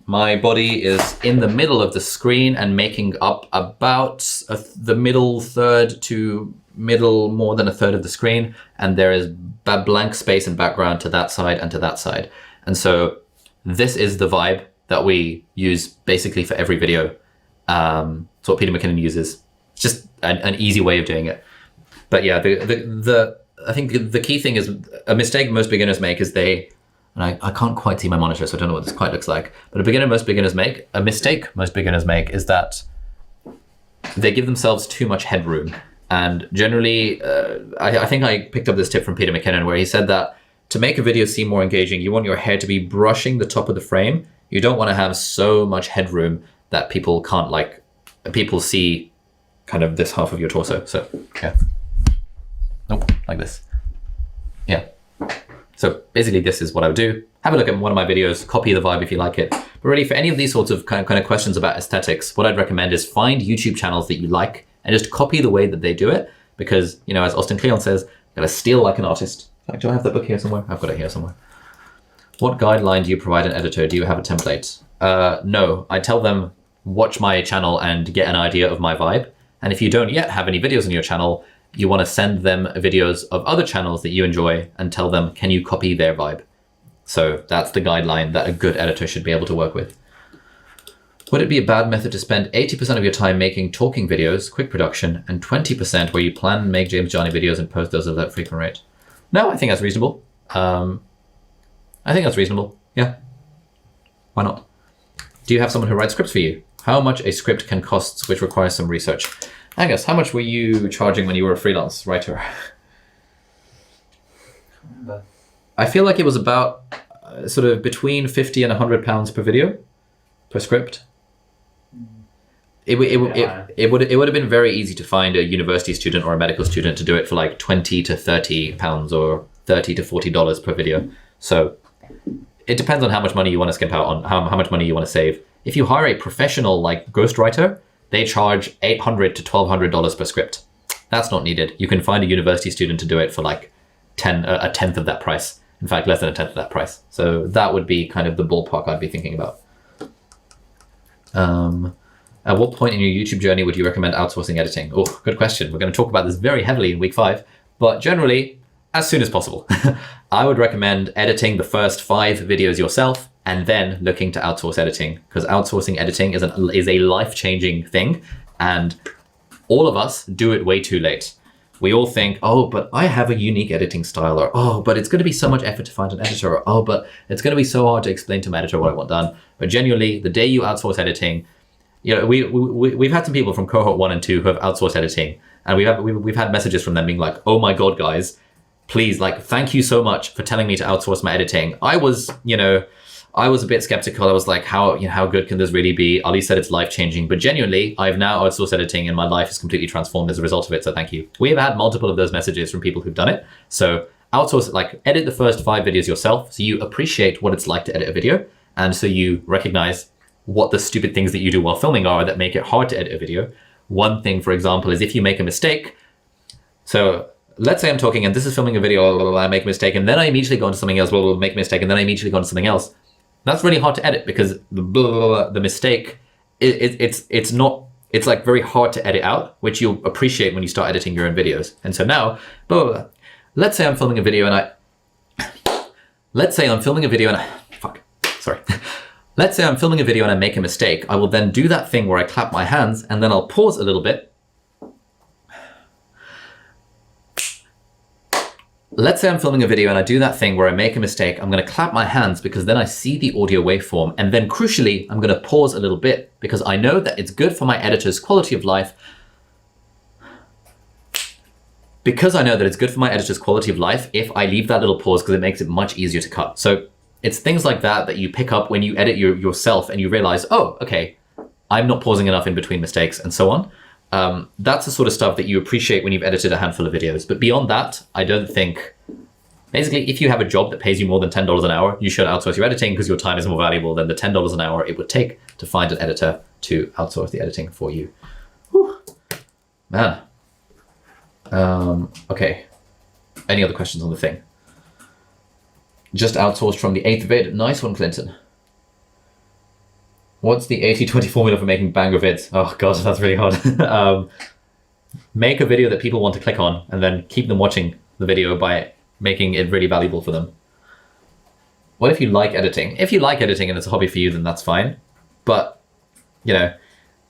my body is in the middle of the screen and making up about the middle third to middle more than a third of the screen. And there is blank space and background to that side and to that side. And so this is the vibe that we use basically for every video. It's what Peter McKinnon uses. It's just an easy way of doing it. But yeah, I think the key thing is a mistake most beginners make is and I can't quite see my monitor, so I don't know what this quite looks like, but a mistake most beginners make is that they give themselves too much headroom. And generally, I think I picked up this tip from Peter McKinnon where he said that to make a video seem more engaging, you want your head to be brushing the top of the frame. You don't want to have so much headroom that people see kind of this half of your torso. So yeah. Nope, like this. Yeah. So basically this is what I would do. Have a look at one of my videos, copy the vibe if you like it. But really for any of these sorts of kind of questions about aesthetics, what I'd recommend is find YouTube channels that you like and just copy the way that they do it. Because, you know, as Austin Kleon says, you gotta steal like an artist. In fact, do I have that book here somewhere? I've got it here somewhere. What guideline do you provide an editor? Do you have a template? No, I tell them, watch my channel and get an idea of my vibe. And if you don't yet have any videos on your channel, you want to send them videos of other channels that you enjoy and tell them, can you copy their vibe? So that's the guideline that a good editor should be able to work with. Would it be a bad method to spend 80% of your time making talking videos, quick production, and 20% where you plan and make James Johnny videos and post those at that frequent rate? No, I think that's reasonable. Yeah. Why not? Do you have someone who writes scripts for you? How much a script can cost, which requires some research? Angus, how much were you charging when you were a freelance writer? I feel like it was about sort of between 50 and 100 pounds per video, per script. It would have been very easy to find a university student or a medical student to do it for like 20 to 30 pounds or $30 to $40 per video. So it depends on how much money you want to skimp out on, how much money you want to save. If you hire a professional like ghostwriter, they charge $800 to $1,200 per script. That's not needed. You can find a university student to do it for like a tenth of that price. In fact, less than a tenth of that price. So that would be kind of the ballpark I'd be thinking about. At what point in your YouTube journey would you recommend outsourcing editing? Oh, good question. We're going to talk about this very heavily in week 5, but generally, as soon as possible. I would recommend editing the first 5 videos yourself and then looking to outsource editing, because outsourcing editing is a life-changing thing, and all of us do it way too late. We all think, oh, but I have a unique editing style, or oh, but it's going to be so much effort to find an editor, or oh, but it's going to be so hard to explain to my editor what I want done. But genuinely, the day you outsource editing, you know, we've had some people from cohort 1 and 2 who have outsourced editing, and we've had messages from them being like, oh my God, guys, please, like, thank you so much for telling me to outsource my editing. I was a bit skeptical. I was like, how good can this really be? Ali said it's life-changing, but genuinely, I've now outsourced editing and my life is completely transformed as a result of it, so thank you. We have had multiple of those messages from people who've done it. So outsource, like, edit the first 5 videos yourself so you appreciate what it's like to edit a video, and so you recognize what the stupid things that you do while filming are that make it hard to edit a video. One thing, for example, is if you make a mistake. So let's say I'm talking and this is filming a video, I make a mistake, and then I immediately go into something else, make a mistake, and then I immediately go into something else. That's really hard to edit because the mistake, it's like very hard to edit out, which you'll appreciate when you start editing your own videos. And so now, let's say I'm filming a video and Let's say I'm filming a video and Let's say I'm filming a video and I make a mistake. I will then do that thing where I clap my hands and then I'll pause a little bit. Let's say I'm filming a video and I do that thing where I make a mistake. I'm going to clap my hands because then I see the audio waveform. And then crucially, I'm going to pause a little bit because I know that it's good for my editor's quality of life. Because I know that it's good for my editor's quality of life if I leave that little pause, because it makes it much easier to cut. So it's things like that that you pick up when you edit yourself and you realize, oh, okay, I'm not pausing enough in between mistakes and so on. That's the sort of stuff that you appreciate when you've edited a handful of videos. But beyond that, I don't think, basically, if you have a job that pays you more than $10 an hour, you should outsource your editing because your time is more valuable than the $10 an hour it would take to find an editor to outsource the editing for you. Whew. Man. Okay. Any other questions on the thing? Just outsourced from the 8th vid. Nice one, Clinton. What's the 80-20 formula for making banger vids? Oh god, that's really hard. Make a video that people want to click on and then keep them watching the video by making it really valuable for them. What if you like editing? If you like editing and it's a hobby for you, then that's fine. But, you know,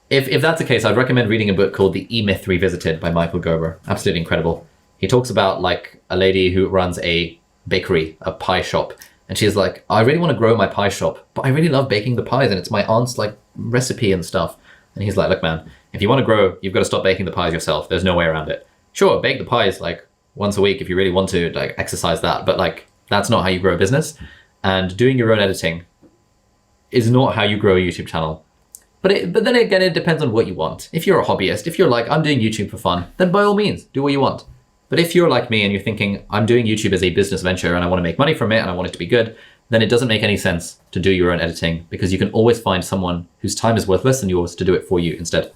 if that's the case, I'd recommend reading a book called The E-Myth Revisited by Michael Gerber. Absolutely incredible. He talks about like a lady who runs a bakery, a pie shop. And she's like, I really want to grow my pie shop, but I really love baking the pies and it's my aunt's like recipe and stuff. And he's like, look, man, if you want to grow, you've got to stop baking the pies yourself. There's no way around it. Sure, bake the pies like once a week if you really want to, like exercise that. But like, that's not how you grow a business. And doing your own editing is not how you grow a YouTube channel. But then again, it depends on what you want. If you're a hobbyist, if you're like, I'm doing YouTube for fun, then by all means, do what you want. But if you're like me and you're thinking, I'm doing YouTube as a business venture and I want to make money from it and I want it to be good, then it doesn't make any sense to do your own editing because you can always find someone whose time is worth less than yours to do it for you instead.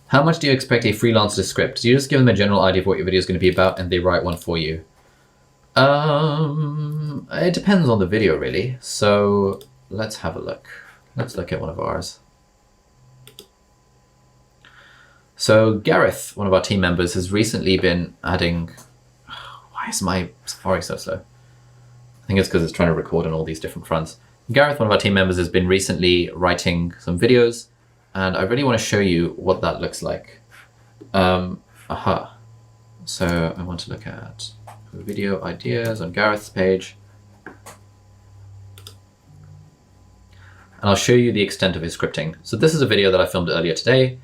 How much do you expect a freelancer to script? Do you just give them a general idea of what your video is going to be about and they write one for you? It depends on the video, really. So let's have a look. Let's look at one of ours. So Gareth, one of our team members, has recently been adding... Why is my Safari so slow? I think it's because it's trying to record on all these different fronts. Gareth, one of our team members, has been recently writing some videos, and I really want to show you what that looks like. So I want to look at video ideas on Gareth's page. And I'll show you the extent of his scripting. So this is a video that I filmed earlier today.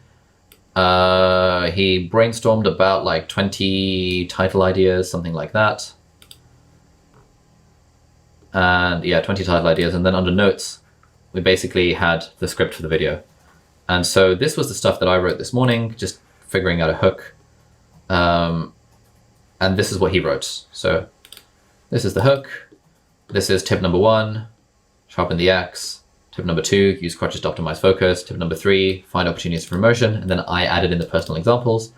He brainstormed about like 20 title ideas, something like that. And yeah, 20 title ideas. And then under notes, we basically had the script for the video. And so this was the stuff that I wrote this morning, just figuring out a hook. And this is what he wrote. So this is the hook. This is tip number 1, sharpen the axe. Tip number 2, use crutches to optimize focus. Tip number 3, find opportunities for immersion. And then I added in the personal examples.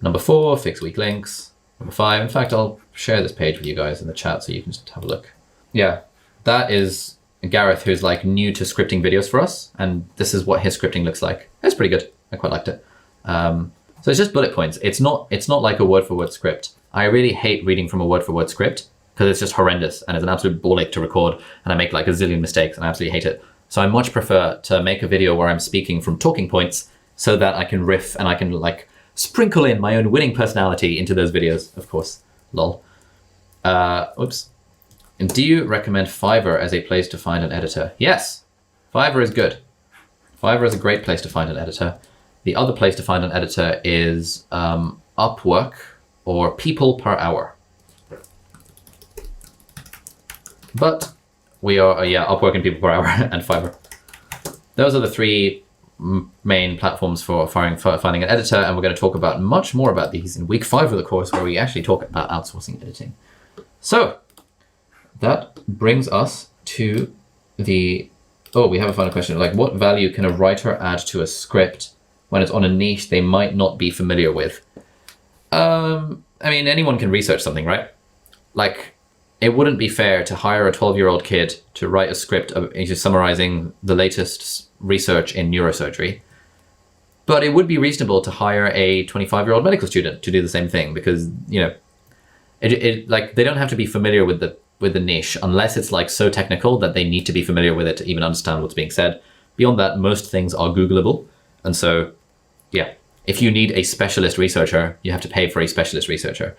Number 4, fix weak links. Number 5. In fact, I'll share this page with you guys in the chat so you can just have a look. Yeah, that is Gareth, who's like new to scripting videos for us, and this is what his scripting looks like. It's pretty good. I quite liked it. So it's just bullet points. It's not like a word-for-word script. I really hate reading from a word-for-word script because it's just horrendous and it's an absolute ball ache to record, and I make like a zillion mistakes and I absolutely hate it. So I much prefer to make a video where I'm speaking from talking points so that I can riff and I can like sprinkle in my own winning personality into those videos, of course. Lol. Oops. And do you recommend Fiverr as a place to find an editor? Yes, Fiverr is good. Fiverr is a great place to find an editor. The other place to find an editor is Upwork or People Per Hour. But we are, Upwork and People Per Hour and Fiverr. Those are the 3 main platforms for finding an editor, and we're going to talk about much more about these in week 5 of the course, where we actually talk about outsourcing editing. So that brings us to the, we have a final question. Like, what value can a writer add to a script when it's on a niche they might not be familiar with? I mean, anyone can research something, right? Like, it wouldn't be fair to hire a 12-year-old kid to write a script summarizing the latest research in neurosurgery. But it would be reasonable to hire a 25-year-old medical student to do the same thing, because, you know, like, they don't have to be familiar with the niche unless it's like so technical that they need to be familiar with it to even understand what's being said. Beyond that, most things are Googleable. And so, yeah, if you need a specialist researcher, you have to pay for a specialist researcher.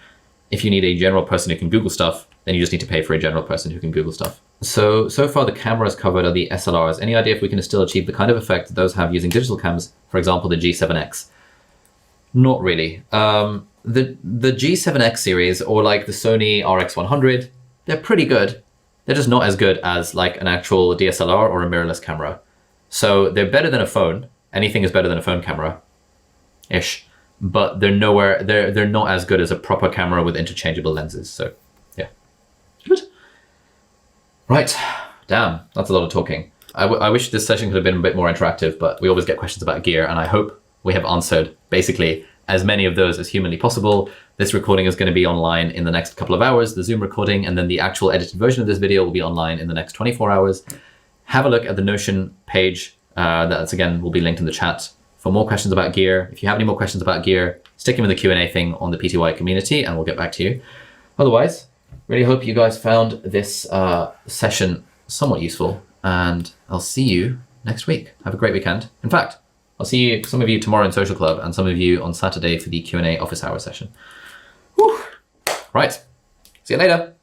If you need a general person who can Google stuff, then you just need to pay for a general person who can Google stuff. So far the cameras covered are the SLRs. Any idea if we can still achieve the kind of effect that those have using digital cams, for example, the G7X? Not really. The G7X series, or like the Sony RX100, they're pretty good. They're just not as good as like an actual DSLR or a mirrorless camera. So they're better than a phone. Anything is better than a phone camera-ish. But they're not as good as a proper camera with interchangeable lenses. So yeah, good. Right, damn, that's a lot of talking. I wish this session could have been a bit more interactive, but we always get questions about gear, and I hope we have answered basically as many of those as humanly possible. This recording is going to be online in the next couple of hours, the Zoom recording, and then the actual edited version of this video will be online in the next 24 hours. Have a look at the Notion page. That's, again, will be linked in the chat for more questions about gear. If you have any more questions about gear, stick them in the Q&A thing on the PTY community and we'll get back to you. Otherwise, really hope you guys found this session somewhat useful, and I'll see you next week. Have a great weekend. In fact, I'll see some of you tomorrow in Social Club and some of you on Saturday for the Q&A office hour session. Whew. Right, see you later.